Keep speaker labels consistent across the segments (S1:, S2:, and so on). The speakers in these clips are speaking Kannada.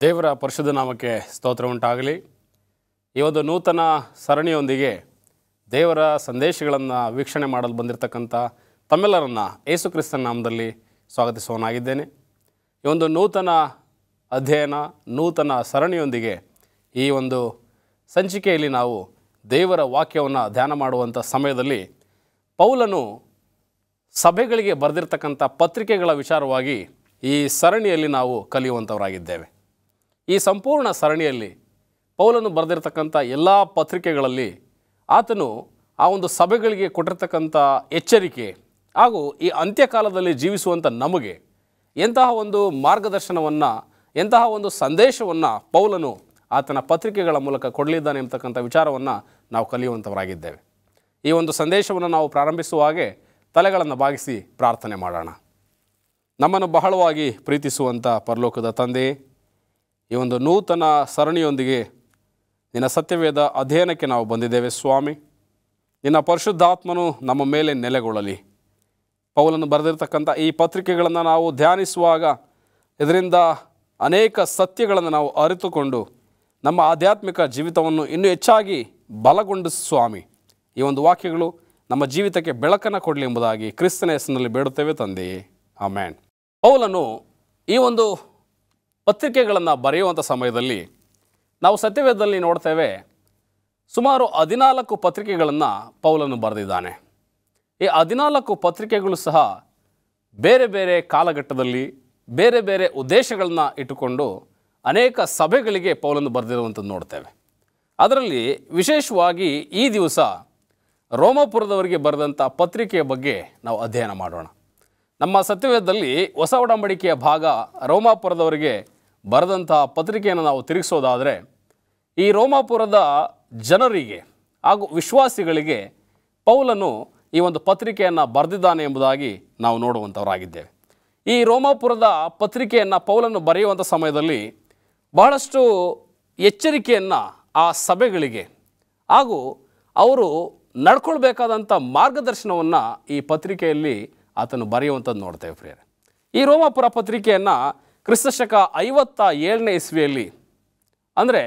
S1: ದೇವರ ಪರಿಶುದ್ಧ ನಾಮಕ್ಕೆ ಸ್ತೋತ್ರ ಉಂಟಾಗಲಿ. ಈ ಒಂದು ನೂತನ ಸರಣಿಯೊಂದಿಗೆ ದೇವರ ಸಂದೇಶಗಳನ್ನು ವೀಕ್ಷಣೆ ಮಾಡಲು ಬಂದಿರತಕ್ಕಂಥ ತಮ್ಮೆಲ್ಲರನ್ನು ಯೇಸು ಕ್ರಿಸ್ತನ ನಾಮದಲ್ಲಿ ಸ್ವಾಗತಿಸುವನಾಗಿದ್ದೇನೆ. ಈ ಒಂದು ನೂತನ ಅಧ್ಯಯನ, ನೂತನ ಸರಣಿಯೊಂದಿಗೆ ಈ ಒಂದು ಸಂಚಿಕೆಯಲ್ಲಿ ನಾವು ದೇವರ ವಾಕ್ಯವನ್ನು ಧ್ಯಾನ ಮಾಡುವಂಥ ಸಮಯದಲ್ಲಿ ಪೌಲನು ಸಭೆಗಳಿಗೆ ಬರೆದಿರ್ತಕ್ಕಂಥ ಪತ್ರಿಕೆಗಳ ವಿಚಾರವಾಗಿ ಈ ಸರಣಿಯಲ್ಲಿ ನಾವು ಕಲಿಯುವಂಥವರಾಗಿದ್ದೇವೆ. ಈ ಸಂಪೂರ್ಣ ಸರಣಿಯಲ್ಲಿ ಪೌಲನು ಬರೆದಿರ್ತಕ್ಕಂಥ ಎಲ್ಲ ಪತ್ರಿಕೆಗಳಲ್ಲಿ ಆತನು ಆ ಒಂದು ಸಭೆಗಳಿಗೆ ಕೊಟ್ಟಿರ್ತಕ್ಕಂಥ ಎಚ್ಚರಿಕೆ ಹಾಗೂ ಈ ಅಂತ್ಯಕಾಲದಲ್ಲಿ ಜೀವಿಸುವಂಥ ನಮಗೆ ಎಂತಹ ಒಂದು ಮಾರ್ಗದರ್ಶನವನ್ನು, ಎಂತಹ ಒಂದು ಸಂದೇಶವನ್ನು ಪೌಲನು ಆತನ ಪತ್ರಿಕೆಗಳ ಮೂಲಕ ಕೊಡಲಿದ್ದಾನೆ ಎಂಬತಕ್ಕಂಥ ವಿಚಾರವನ್ನು ನಾವು ಕಲಿಯುವಂಥವರಾಗಿದ್ದೇವೆ. ಈ ಒಂದು ಸಂದೇಶವನ್ನು ನಾವು ಪ್ರಾರಂಭಿಸುವ ಹಾಗೆ ತಲೆಗಳನ್ನು ಬಾಗಿಸಿ ಪ್ರಾರ್ಥನೆ ಮಾಡೋಣ. ನಮ್ಮನ್ನು ಬಹಳವಾಗಿ ಪ್ರೀತಿಸುವಂಥ ಪರಲೋಕದ ತಂದೆ, ಈ ಒಂದು ನೂತನ ಸರಣಿಯೊಂದಿಗೆ ನಿನ್ನ ಸತ್ಯವೇದ ಅಧ್ಯಯನಕ್ಕೆ ನಾವು ಬಂದಿದ್ದೇವೆ. ಸ್ವಾಮಿ, ನಿನ್ನ ಪರಿಶುದ್ಧಾತ್ಮನು ನಮ್ಮ ಮೇಲೆ ನೆಲೆಗೊಳ್ಳಲಿ. ಪೌಲನು ಬರೆದಿರ್ತಕ್ಕಂಥ ಈ ಪತ್ರಿಕೆಗಳನ್ನು ನಾವು ಧ್ಯಾನಿಸುವಾಗ ಇದರಿಂದ ಅನೇಕ ಸತ್ಯಗಳನ್ನು ನಾವು ಅರಿತುಕೊಂಡು ನಮ್ಮ ಆಧ್ಯಾತ್ಮಿಕ ಜೀವಿತವನ್ನು ಇನ್ನೂ ಹೆಚ್ಚಾಗಿ ಬಲಗೊಂಡು ಸ್ವಾಮಿ, ಈ ಒಂದು ವಾಕ್ಯಗಳು ನಮ್ಮ ಜೀವಿತಕ್ಕೆ ಬೆಳಕನ್ನು ಕೊಡಲಿ ಎಂಬುದಾಗಿ ಕ್ರಿಸ್ತನ ಹೆಸರಿನಲ್ಲಿ ಬೇಡುತ್ತೇವೆ ತಂದೆಯೇ, ಆಮೆನ್. ಪೌಲನು ಈ ಒಂದು ಪತ್ರಿಕೆಗಳನ್ನು ಬರೆಯುವಂಥ ಸಮಯದಲ್ಲಿ ನಾವು ಸತ್ಯವೇದದಲ್ಲಿ ನೋಡ್ತೇವೆ, ಸುಮಾರು 14 ಪತ್ರಿಕೆಗಳನ್ನು ಪೌಲನು ಬರೆದಿದ್ದಾನೆ. ಈ 14 ಪತ್ರಿಕೆಗಳು ಸಹ ಬೇರೆ ಬೇರೆ ಕಾಲಘಟ್ಟದಲ್ಲಿ ಬೇರೆ ಬೇರೆ ಉದ್ದೇಶಗಳನ್ನು ಇಟ್ಟುಕೊಂಡು ಅನೇಕ ಸಭೆಗಳಿಗೆ ಪೌಲನು ಬರೆದಿರುವಂಥದ್ದು ನೋಡ್ತೇವೆ. ಅದರಲ್ಲಿ ವಿಶೇಷವಾಗಿ ಈ ದಿವಸ ರೋಮಾಪುರದವರಿಗೆ ಬರೆದಂಥ ಪತ್ರಿಕೆಯ ಬಗ್ಗೆ ನಾವು ಅಧ್ಯಯನ ಮಾಡೋಣ. ನಮ್ಮ ಸತ್ಯವೇದದಲ್ಲಿ ಹೊಸ ಒಡಂಬಡಿಕೆಯ ಭಾಗ ರೋಮಾಪುರದವರಿಗೆ ಬರೆದಂಥ ಪತ್ರಿಕೆಯನ್ನು ನಾವು ತಿರುಗಿಸೋದಾದರೆ, ಈ ರೋಮಾಪುರದ ಜನರಿಗೆ ಹಾಗೂ ವಿಶ್ವಾಸಿಗಳಿಗೆ ಪೌಲನು ಈ ಒಂದು ಪತ್ರಿಕೆಯನ್ನು ಬರೆದಿದ್ದಾನೆ ಎಂಬುದಾಗಿ ನಾವು ನೋಡುವಂಥವರಾಗಿದ್ದೇವೆ. ಈ ರೋಮಾಪುರದ ಪತ್ರಿಕೆಯನ್ನು ಪೌಲನು ಬರೆಯುವಂಥ ಸಮಯದಲ್ಲಿ ಬಹಳಷ್ಟು ಎಚ್ಚರಿಕೆಯನ್ನು ಆ ಸಭೆಗಳಿಗೆ ಹಾಗೂ ಅವರು ನಡ್ಕೊಳ್ಬೇಕಾದಂಥ ಮಾರ್ಗದರ್ಶನವನ್ನು ಈ ಪತ್ರಿಕೆಯಲ್ಲಿ ಆತನು ಬರೆಯುವಂಥದ್ದು ನೋಡ್ತೇವೆ ಪ್ರಿಯರೇ. ಈ ರೋಮಾಪುರ ಪತ್ರಿಕೆಯನ್ನು ಕ್ರಿಸ್ತಶಕ 57ನೇ ಇಸ್ವಿಯಲ್ಲಿ, ಅಂದರೆ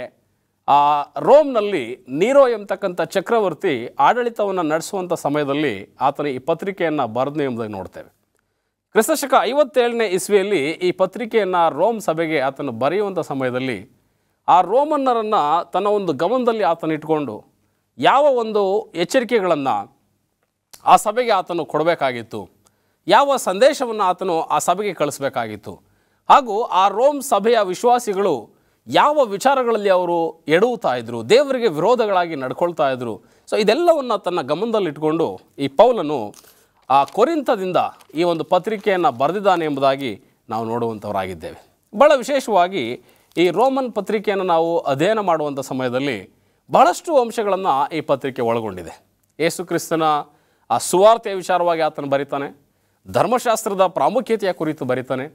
S1: ಆ ರೋಮ್ನಲ್ಲಿ ನೀರೋ ಎಂಬತಕ್ಕಂಥ ಚಕ್ರವರ್ತಿ ಆಡಳಿತವನ್ನು ನಡೆಸುವಂಥ ಸಮಯದಲ್ಲಿ ಆತನು ಈ ಪತ್ರಿಕೆಯನ್ನು ಬರೆದನು ಎಂಬುದಾಗಿ ನೋಡ್ತೇವೆ. ಕ್ರಿಸ್ತಶಕ 57ನೇ ಇಸ್ವಿಯಲ್ಲಿ ಈ ಪತ್ರಿಕೆಯನ್ನು ರೋಮ್ ಸಭೆಗೆ ಆತನು ಬರೆಯುವಂಥ ಸಮಯದಲ್ಲಿ ಆ ರೋಮನ್ನರನ್ನು ತನ್ನ ಒಂದು ಗಮನದಲ್ಲಿ ಆತನು ಇಟ್ಕೊಂಡು ಯಾವ ಒಂದು ಎಚ್ಚರಿಕೆಗಳನ್ನು ಆ ಸಭೆಗೆ ಆತನು ಕೊಡಬೇಕಾಗಿತ್ತು, ಯಾವ ಸಂದೇಶವನ್ನು ಆತನು ಆ ಸಭೆಗೆ ಕಳಿಸ್ಬೇಕಾಗಿತ್ತು, ಹಾಗೂ ಆ ರೋಮ್ ಸಭೆಯ ವಿಶ್ವಾಸಿಗಳು ಯಾವ ವಿಚಾರಗಳಲ್ಲಿ ಅವರು ಎಡುತ್ತಾ ಇದ್ದರು, ದೇವರಿಗೆ ವಿರೋಧಗಳಾಗಿ ನಡ್ಕೊಳ್ತಾ ಇದ್ದರು. ಸೊ ಇದೆಲ್ಲವನ್ನು ತನ್ನ ಗಮನದಲ್ಲಿಟ್ಕೊಂಡು ಈ ಪೌಲನು ಆ ಕೊರಿಂಥದಿಂದ ಈ ಒಂದು ಪತ್ರಿಕೆಯನ್ನು ಬರೆದಿದ್ದಾನೆ ಎಂಬುದಾಗಿ ನಾವು ನೋಡುವಂಥವರಾಗಿದ್ದೇವೆ. ಭಾಳ ವಿಶೇಷವಾಗಿ ಈ ರೋಮನ್ ಪತ್ರಿಕೆಯನ್ನು ನಾವು ಅಧ್ಯಯನ ಮಾಡುವಂಥ ಸಮಯದಲ್ಲಿ ಬಹಳಷ್ಟು ಅಂಶಗಳನ್ನು ಈ ಪತ್ರಿಕೆ ಒಳಗೊಂಡಿದೆ. ಯೇಸು ಕ್ರಿಸ್ತನ ಆ ಸುವಾರ್ತೆಯ ವಿಚಾರವಾಗಿ ಆತನು ಬರೀತಾನೆ, ಧರ್ಮಶಾಸ್ತ್ರದ ಪ್ರಾಮುಖ್ಯತೆಯ ಕುರಿತು ಬರೀತಾನೆ,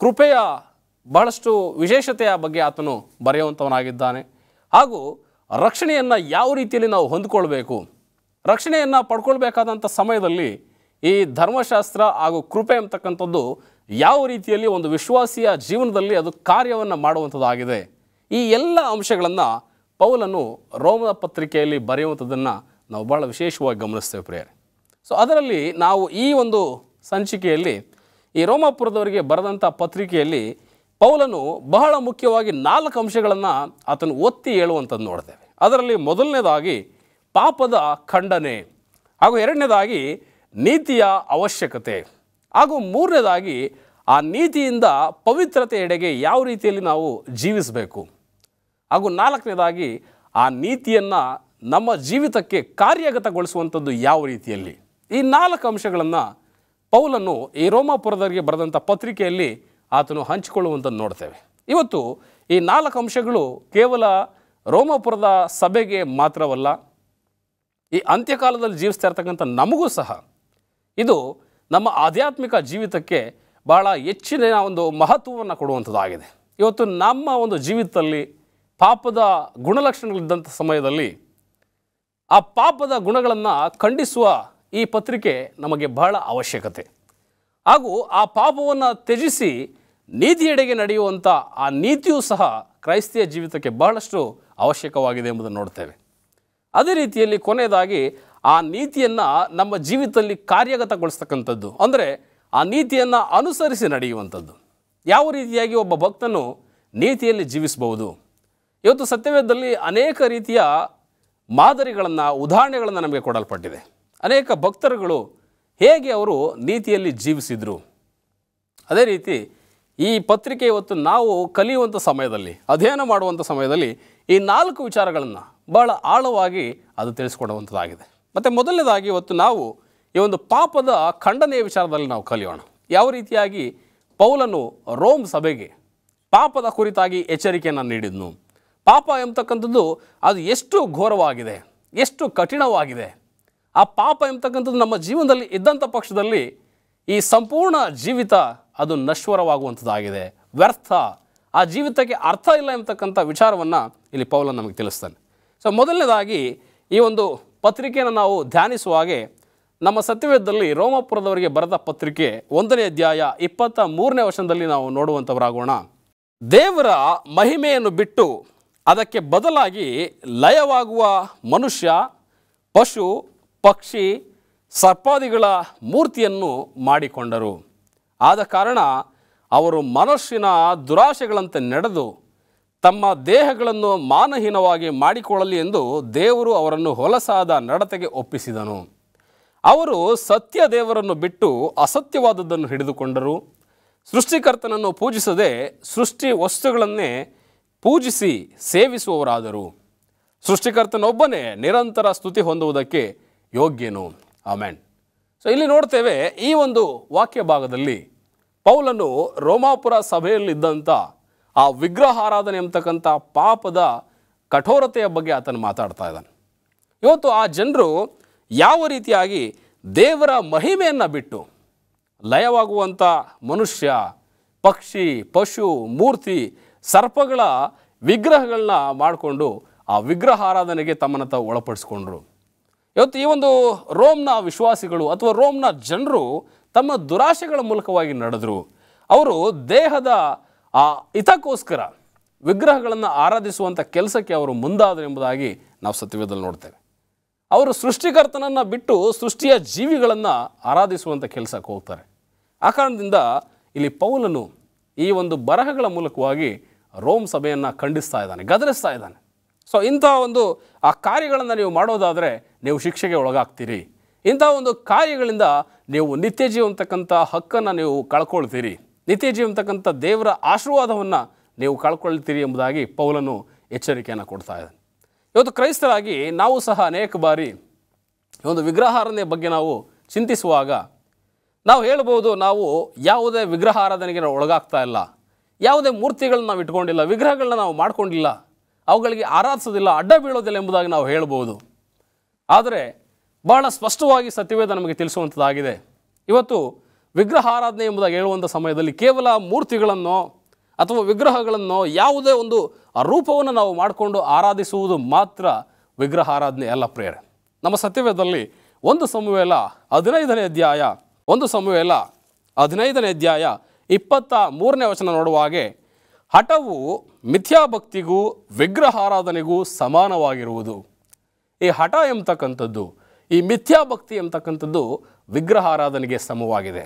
S1: ಕೃಪೆಯ ಬಹಳಷ್ಟು ವಿಶೇಷತೆಯ ಬಗ್ಗೆ ಆತನು ಬರೆಯುವಂಥವನಾಗಿದ್ದಾನೆ, ಹಾಗೂ ರಕ್ಷಣೆಯನ್ನು ಯಾವ ರೀತಿಯಲ್ಲಿ ನಾವು ಹೊಂದ್ಕೊಳ್ಬೇಕು, ರಕ್ಷಣೆಯನ್ನು ಪಡ್ಕೊಳ್ಬೇಕಾದಂಥ ಸಮಯದಲ್ಲಿ ಈ ಧರ್ಮಶಾಸ್ತ್ರ ಹಾಗೂ ಕೃಪೆ ಅಂತಕ್ಕಂಥದ್ದು ಯಾವ ರೀತಿಯಲ್ಲಿ ಒಂದು ವಿಶ್ವಾಸಿಯ ಜೀವನದಲ್ಲಿ ಅದು ಕಾರ್ಯವನ್ನು ಮಾಡುವಂಥದ್ದಾಗಿದೆ. ಈ ಎಲ್ಲ ಅಂಶಗಳನ್ನು ಪೌಲನು ರೋಮ ಪತ್ರಿಕೆಯಲ್ಲಿ ಬರೆಯುವಂಥದ್ದನ್ನು ನಾವು ಭಾಳ ವಿಶೇಷವಾಗಿ ಗಮನಿಸ್ತೇವೆ ಪ್ರಿಯರೇ. ಸೊ ಅದರಲ್ಲಿ ನಾವು ಈ ಒಂದು ಸಂಚಿಕೆಯಲ್ಲಿ ಈ ರೋಮಾಪುರದವರಿಗೆ ಬರೆದಂಥ ಪತ್ರಿಕೆಯಲ್ಲಿ ಪೌಲನು ಬಹಳ ಮುಖ್ಯವಾಗಿ 4 ಅಂಶಗಳನ್ನು ಆತನು ಒತ್ತಿ ಹೇಳುವಂಥದ್ದು ನೋಡ್ತೇವೆ. ಅದರಲ್ಲಿ ಮೊದಲನೇದಾಗಿ ಪಾಪದ ಖಂಡನೆ, ಹಾಗೂ ಎರಡನೇದಾಗಿ ನೀತಿಯ ಅವಶ್ಯಕತೆ, ಹಾಗೂ ಮೂರನೇದಾಗಿ ಆ ನೀತಿಯಿಂದ ಪವಿತ್ರತೆ ಎಡೆಗೆ ಯಾವ ರೀತಿಯಲ್ಲಿ ನಾವು ಜೀವಿಸಬೇಕು, ಹಾಗೂ ನಾಲ್ಕನೇದಾಗಿ ಆ ನೀತಿಯನ್ನು ನಮ್ಮ ಜೀವಿತಕ್ಕೆ ಕಾರ್ಯಗತಗೊಳಿಸುವಂಥದ್ದು ಯಾವ ರೀತಿಯಲ್ಲಿ. ಈ 4 ಅಂಶಗಳನ್ನು ಪೌಲನು ಈ ರೋಮಾಪುರದವರಿಗೆ ಬರೆದಂಥ ಪತ್ರಿಕೆಯಲ್ಲಿ ಆತನು ಹಂಚಿಕೊಳ್ಳುವಂಥದ್ದು ನೋಡ್ತೇವೆ. ಇವತ್ತು ಈ 4 ಅಂಶಗಳು ಕೇವಲ ರೋಮಾಪುರದ ಸಭೆಗೆ ಮಾತ್ರವಲ್ಲ, ಈ ಅಂತ್ಯಕಾಲದಲ್ಲಿ ಜೀವಿಸ್ತಾ ಇರ್ತಕ್ಕಂಥ ನಮಗೂ ಸಹ ಇದು ನಮ್ಮ ಆಧ್ಯಾತ್ಮಿಕ ಜೀವಿತಕ್ಕೆ ಭಾಳ ಹೆಚ್ಚಿನ ಒಂದು ಮಹತ್ವವನ್ನು ಕೊಡುವಂಥದ್ದಾಗಿದೆ. ಇವತ್ತು ನಮ್ಮ ಒಂದು ಜೀವಿತದಲ್ಲಿ ಪಾಪದ ಗುಣಲಕ್ಷಣಗಳಿದ್ದಂಥ ಸಮಯದಲ್ಲಿ ಆ ಪಾಪದ ಗುಣಗಳನ್ನು ಖಂಡಿಸುವ ಈ ಪತ್ರಿಕೆ ನಮಗೆ ಬಹಳ ಅವಶ್ಯಕತೆ, ಹಾಗೂ ಆ ಪಾಪವನ್ನು ತ್ಯಜಿಸಿ ನೀತಿಯೆಡೆಗೆ ನಡೆಯುವಂಥ ಆ ನೀತಿಯೂ ಸಹ ಕ್ರೈಸ್ತಿಯ ಜೀವಿತಕ್ಕೆ ಬಹಳಷ್ಟು ಅವಶ್ಯಕವಾಗಿದೆ ಎಂಬುದನ್ನು ನೋಡ್ತೇವೆ. ಅದೇ ರೀತಿಯಲ್ಲಿ ಕೊನೆಯದಾಗಿ ಆ ನೀತಿಯನ್ನು ನಮ್ಮ ಜೀವಿತದಲ್ಲಿ ಕಾರ್ಯಗತಗೊಳಿಸ್ತಕ್ಕಂಥದ್ದು, ಅಂದರೆ ಆ ನೀತಿಯನ್ನು ಅನುಸರಿಸಿ ನಡೆಯುವಂಥದ್ದು. ಯಾವ ರೀತಿಯಾಗಿ ಒಬ್ಬ ಭಕ್ತನು ನೀತಿಯಲ್ಲಿ ಜೀವಿಸಬಹುದು? ಇವತ್ತು ಸತ್ಯವೇದದಲ್ಲಿ ಅನೇಕ ರೀತಿಯ ಮಾದರಿಗಳನ್ನು, ಉದಾಹರಣೆಗಳನ್ನು ನಮಗೆ ಕೊಡಲ್ಪಟ್ಟಿದೆ. ಅನೇಕ ಭಕ್ತರುಗಳು ಹೇಗೆ ಅವರು ನೀತಿಯಲ್ಲಿ ಜೀವಿಸಿದರು. ಅದೇ ರೀತಿ ಈ ಪತ್ರಿಕೆ ಇವತ್ತು ನಾವು ಕಲಿಯುವಂಥ ಸಮಯದಲ್ಲಿ, ಅಧ್ಯಯನ ಮಾಡುವಂಥ ಸಮಯದಲ್ಲಿ ಈ 4 ವಿಚಾರಗಳನ್ನು ಬಹಳ ಆಳವಾಗಿ ಅದು ತಿಳಿಸ್ಕೊಡುವಂಥದ್ದಾಗಿದೆ. ಮತ್ತು ಮೊದಲನೇದಾಗಿ ಇವತ್ತು ನಾವು ಈ ಒಂದು ಪಾಪದ ಖಂಡನೆಯ ವಿಚಾರದಲ್ಲಿ ನಾವು ಕಲಿಯೋಣ. ಯಾವ ರೀತಿಯಾಗಿ ಪೌಲನು ರೋಮ್ ಸಭೆಗೆ ಪಾಪದ ಕುರಿತಾಗಿ ಎಚ್ಚರಿಕೆಯನ್ನು ನೀಡಿದ್ನು. ಪಾಪ ಎಂಬತಕ್ಕಂಥದ್ದು ಅದು ಎಷ್ಟು ಘೋರವಾಗಿದೆ, ಎಷ್ಟು ಕಠಿಣವಾಗಿದೆ. ಆ ಪಾಪ ಎಂಬತಕ್ಕಂಥದ್ದು ನಮ್ಮ ಜೀವನದಲ್ಲಿ ಇದ್ದಂಥ ಪಕ್ಷದಲ್ಲಿ ಈ ಸಂಪೂರ್ಣ ಜೀವಿತ ಅದು ನಶ್ವರವಾಗುವಂಥದ್ದಾಗಿದೆ, ವ್ಯರ್ಥ. ಆ ಜೀವಿತಕ್ಕೆ ಅರ್ಥ ಇಲ್ಲ ಎಂಬತಕ್ಕಂಥ ವಿಚಾರವನ್ನು ಇಲ್ಲಿ ಪೌಲನು ನಮಗೆ ತಿಳಿಸ್ತಾನೆ. ಸೊ ಮೊದಲನೇದಾಗಿ ಈ ಒಂದು ಪತ್ರಿಕೆಯನ್ನು ನಾವು ಧ್ಯಾನಿಸುವಾಗೆ ನಮ್ಮ ಸತ್ಯವೇದದಲ್ಲಿ ರೋಮಾಪುರದವರಿಗೆ ಬರೆದ ಪತ್ರಿಕೆ 1ನೇ ಅಧ್ಯಾಯ 23ನೇ ವಚನದಲ್ಲಿ ನಾವು ನೋಡುವಂಥವರಾಗೋಣ. ದೇವರ ಮಹಿಮೆಯನ್ನು ಬಿಟ್ಟು ಅದಕ್ಕೆ ಬದಲಾಗಿ ಲಯವಾಗುವ ಮನುಷ್ಯ, ಪಶು, ಪಕ್ಷಿ, ಸರ್ಪಾದಿಗಳ ಮೂರ್ತಿಯನ್ನು ಮಾಡಿಕೊಂಡರು. ಆದ ಕಾರಣ ಅವರು ಮನಸ್ಸಿನ ದುರಾಶೆಗಳಂತೆ ನಡೆದು ತಮ್ಮ ದೇಹಗಳನ್ನು ಮಾನಹೀನವಾಗಿ ಮಾಡಿಕೊಳ್ಳಲಿ ಎಂದು ದೇವರು ಅವರನ್ನು ಹೊಲಸಾದ ನಡತೆಗೆ ಒಪ್ಪಿಸಿದನು. ಅವರು ಸತ್ಯ ದೇವರನ್ನು ಬಿಟ್ಟು ಅಸತ್ಯವಾದದ್ದನ್ನು ಹಿಡಿದುಕೊಂಡರು. ಸೃಷ್ಟಿಕರ್ತನನ್ನು ಪೂಜಿಸದೆ ಸೃಷ್ಟಿ ವಸ್ತುಗಳನ್ನೇ ಪೂಜಿಸಿ ಸೇವಿಸುವವರಾದರು. ಸೃಷ್ಟಿಕರ್ತನೊಬ್ಬನೇ ನಿರಂತರ ಸ್ತುತಿ ಹೊಂದುವುದಕ್ಕೆ ಯೋಗ್ಯನು. ಆಮೆನ್. ಸೊ ಇಲ್ಲಿ ನೋಡ್ತೇವೆ, ಈ ಒಂದು ವಾಕ್ಯ ಭಾಗದಲ್ಲಿ ಪೌಲನು ರೋಮಾಪುರ ಸಭೆಯಲ್ಲಿದ್ದಂಥ ಆ ವಿಗ್ರಹಾರಾಧನೆ ಎಂಬತಕ್ಕಂಥ ಪಾಪದ ಕಠೋರತೆಯ ಬಗ್ಗೆ ಆತನು ಮಾತಾಡ್ತಾ ಇದ್ದಾನೆ. ಇವತ್ತು ಆ ಜನರು ಯಾವ ರೀತಿಯಾಗಿ ದೇವರ ಮಹಿಮೆಯನ್ನು ಬಿಟ್ಟು ಲಯವಾಗುವಂಥ ಮನುಷ್ಯ, ಪಕ್ಷಿ, ಪಶು, ಮೂರ್ತಿ, ಸರ್ಪಗಳ ವಿಗ್ರಹಗಳನ್ನ ಮಾಡಿಕೊಂಡು ಆ ವಿಗ್ರಹಾರಾಧನೆಗೆ ತಮ್ಮನ್ನು ತಾವು ಒಳಪಡಿಸ್ಕೊಂಡ್ರು. ಇವತ್ತು ಈ ಒಂದು ರೋಮ್ನ ವಿಶ್ವಾಸಿಗಳು ಅಥವಾ ರೋಮ್ನ ಜನರು ತಮ್ಮ ದುರಾಶೆಗಳ ಮೂಲಕವಾಗಿ ನಡೆದರು. ಅವರು ದೇಹದ ಆ ಹಿತಕ್ಕೋಸ್ಕರ ವಿಗ್ರಹಗಳನ್ನು ಆರಾಧಿಸುವಂಥ ಕೆಲಸಕ್ಕೆ ಅವರು ಮುಂದಾದರು ಎಂಬುದಾಗಿ ನಾವು ಸತ್ಯವೇದದಲ್ಲಿ ನೋಡ್ತೇವೆ. ಅವರು ಸೃಷ್ಟಿಕರ್ತನನ್ನು ಬಿಟ್ಟು ಸೃಷ್ಟಿಯ ಜೀವಿಗಳನ್ನು ಆರಾಧಿಸುವಂಥ ಕೆಲಸಕ್ಕೆ ಹೋಗ್ತಾರೆ. ಆ ಕಾರಣದಿಂದ ಇಲ್ಲಿ ಪೌಲನು ಈ ಒಂದು ಬರಹಗಳ ಮೂಲಕವಾಗಿ ರೋಮ್ ಸಭೆಯನ್ನು ಖಂಡಿಸ್ತಾ ಇದ್ದಾನೆ, ಗದರಿಸ್ತಾ ಇದ್ದಾನೆ. ಸೊ ಇಂಥ ಒಂದು ಆ ಕಾರ್ಯಗಳನ್ನು ನೀವು ಮಾಡೋದಾದರೆ ನೀವು ಶಿಕ್ಷೆಗೆ ಒಳಗಾಗ್ತೀರಿ. ಇಂಥ ಒಂದು ಕಾರ್ಯಗಳಿಂದ ನೀವು ನಿತ್ಯ ಜೀವ ಅಂತಕ್ಕಂಥ ಹಕ್ಕನ್ನು ನೀವು ಕಳ್ಕೊಳ್ತೀರಿ, ನಿತ್ಯ ಜೀವ ಅಂತಕ್ಕಂಥ ದೇವರ ಆಶೀರ್ವಾದವನ್ನು ನೀವು ಕಳ್ಕೊಳ್ತೀರಿ ಎಂಬುದಾಗಿ ಪೌಲನು ಎಚ್ಚರಿಕೆಯನ್ನು ಕೊಡ್ತಾ ಇದ್ದಾನೆ. ಇವತ್ತು ಕ್ರೈಸ್ತರಾಗಿ ನಾವು ಸಹ ಅನೇಕ ಬಾರಿ ಒಂದು ವಿಗ್ರಹಾರಾಧನೆ ಬಗ್ಗೆ ನಾವು ಚಿಂತಿಸುವಾಗ ನಾವು ಹೇಳ್ಬೋದು, ನಾವು ಯಾವುದೇ ವಿಗ್ರಹಾರಾಧನೆಗೆ ನಾವು ಒಳಗಾಗ್ತಾ ಇಲ್ಲ, ಯಾವುದೇ ಮೂರ್ತಿಗಳನ್ನ ನಾವು ಇಟ್ಕೊಂಡಿಲ್ಲ, ವಿಗ್ರಹಗಳನ್ನ ನಾವು ಮಾಡ್ಕೊಂಡಿಲ್ಲ, ಅವುಗಳಿಗೆ ಆರಾಧಿಸೋದಿಲ್ಲ, ಅಡ್ಡ ಬೀಳೋದಿಲ್ಲ ಎಂಬುದಾಗಿ ನಾವು ಹೇಳ್ಬೋದು. ಆದರೆ ಬಹಳ ಸ್ಪಷ್ಟವಾಗಿ ಸತ್ಯವೇದ ನಮಗೆ ತಿಳಿಸುವಂಥದ್ದಾಗಿದೆ. ಇವತ್ತು ವಿಗ್ರಹಾರಾಧನೆ ಎಂಬುದಾಗಿ ಹೇಳುವಂಥ ಸಮಯದಲ್ಲಿ ಕೇವಲ ಮೂರ್ತಿಗಳನ್ನು ಅಥವಾ ವಿಗ್ರಹಗಳನ್ನು ಯಾವುದೇ ಒಂದು ರೂಪವನ್ನು ನಾವು ಮಾಡಿಕೊಂಡು ಆರಾಧಿಸುವುದು ಮಾತ್ರ ವಿಗ್ರಹಾರಾಧನೆ ಅಲ್ಲ ಪ್ರಿಯರೇ. ನಮ್ಮ ಸತ್ಯವೇದದಲ್ಲಿ 1 ಸಮುವೇಲ 15ನೇ ಅಧ್ಯಾಯ 23ನೇ ವಚನ ನೋಡುವ ಹಾಗೆ, ಹಠವು ಮಿಥ್ಯಾಭಕ್ತಿಗೂ ವಿಗ್ರಹಾರಾಧನೆಗೂ ಸಮಾನವಾಗಿರುವುದು. ಈ ಹಠ ಎಂಬತಕ್ಕಂಥದ್ದು, ಈ ಮಿಥ್ಯಾಭಕ್ತಿ ಎಂಬತಕ್ಕಂಥದ್ದು ವಿಗ್ರಹಾರಾಧನೆಗೆ ಸಮವಾಗಿದೆ.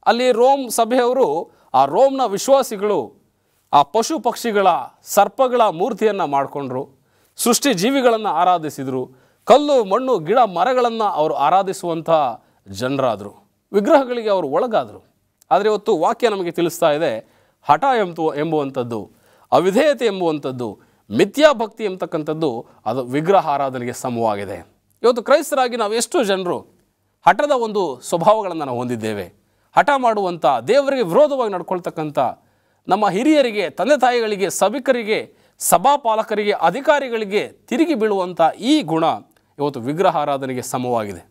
S1: ಅಲ್ಲಿ ರೋಮ್ ಸಭೆಯವರು, ಆ ರೋಮ್ನ ವಿಶ್ವಾಸಿಗಳು ಆ ಪಶು ಪಕ್ಷಿಗಳ, ಸರ್ಪಗಳ ಮೂರ್ತಿಯನ್ನು ಮಾಡಿಕೊಂಡ್ರು, ಸೃಷ್ಟಿ ಜೀವಿಗಳನ್ನು ಆರಾಧಿಸಿದರು, ಕಲ್ಲು ಮಣ್ಣು ಗಿಡ ಮರಗಳನ್ನು ಅವರು ಆರಾಧಿಸುವಂಥ ಜನರಾದರು, ವಿಗ್ರಹಗಳಿಗೆ ಅವರು ಒಳಗಾದರು. ಆದರೆ ಇವತ್ತು ವಾಕ್ಯ ನಮಗೆ ತಿಳಿಸ್ತಾ ಇದೆ, ಹಠ ಎಂಬುವಂಥದ್ದು, ಅವಿಧೇಯತೆ ಎಂಬುವಂಥದ್ದು, ಮಿಥ್ಯಾಭಕ್ತಿ ಎಂಬತಕ್ಕಂಥದ್ದು ಅದು ವಿಗ್ರಹಾರಾಧನೆಗೆ ಸಮವಾಗಿದೆ. ಇವತ್ತು ಕ್ರೈಸ್ತರಾಗಿ ನಾವು ಎಷ್ಟು ಜನರು ಹಠದ ಒಂದು ಸ್ವಭಾವಗಳನ್ನು ನಾವು ಹೊಂದಿದ್ದೇವೆ. ಹಠ ಮಾಡುವಂಥ, ದೇವರಿಗೆ ವಿರೋಧವಾಗಿ ನಡ್ಕೊಳ್ತಕ್ಕಂಥ, ನಮ್ಮ ಹಿರಿಯರಿಗೆ, ತಂದೆ ತಾಯಿಗಳಿಗೆ, ಸಭಿಕರಿಗೆ, ಸಭಾಪಾಲಕರಿಗೆ, ಅಧಿಕಾರಿಗಳಿಗೆ ತಿರುಗಿ ಬೀಳುವಂಥ ಈ ಗುಣ ಇವತ್ತು ವಿಗ್ರಹಾರಾಧನೆಗೆ ಸಮವಾಗಿದೆ.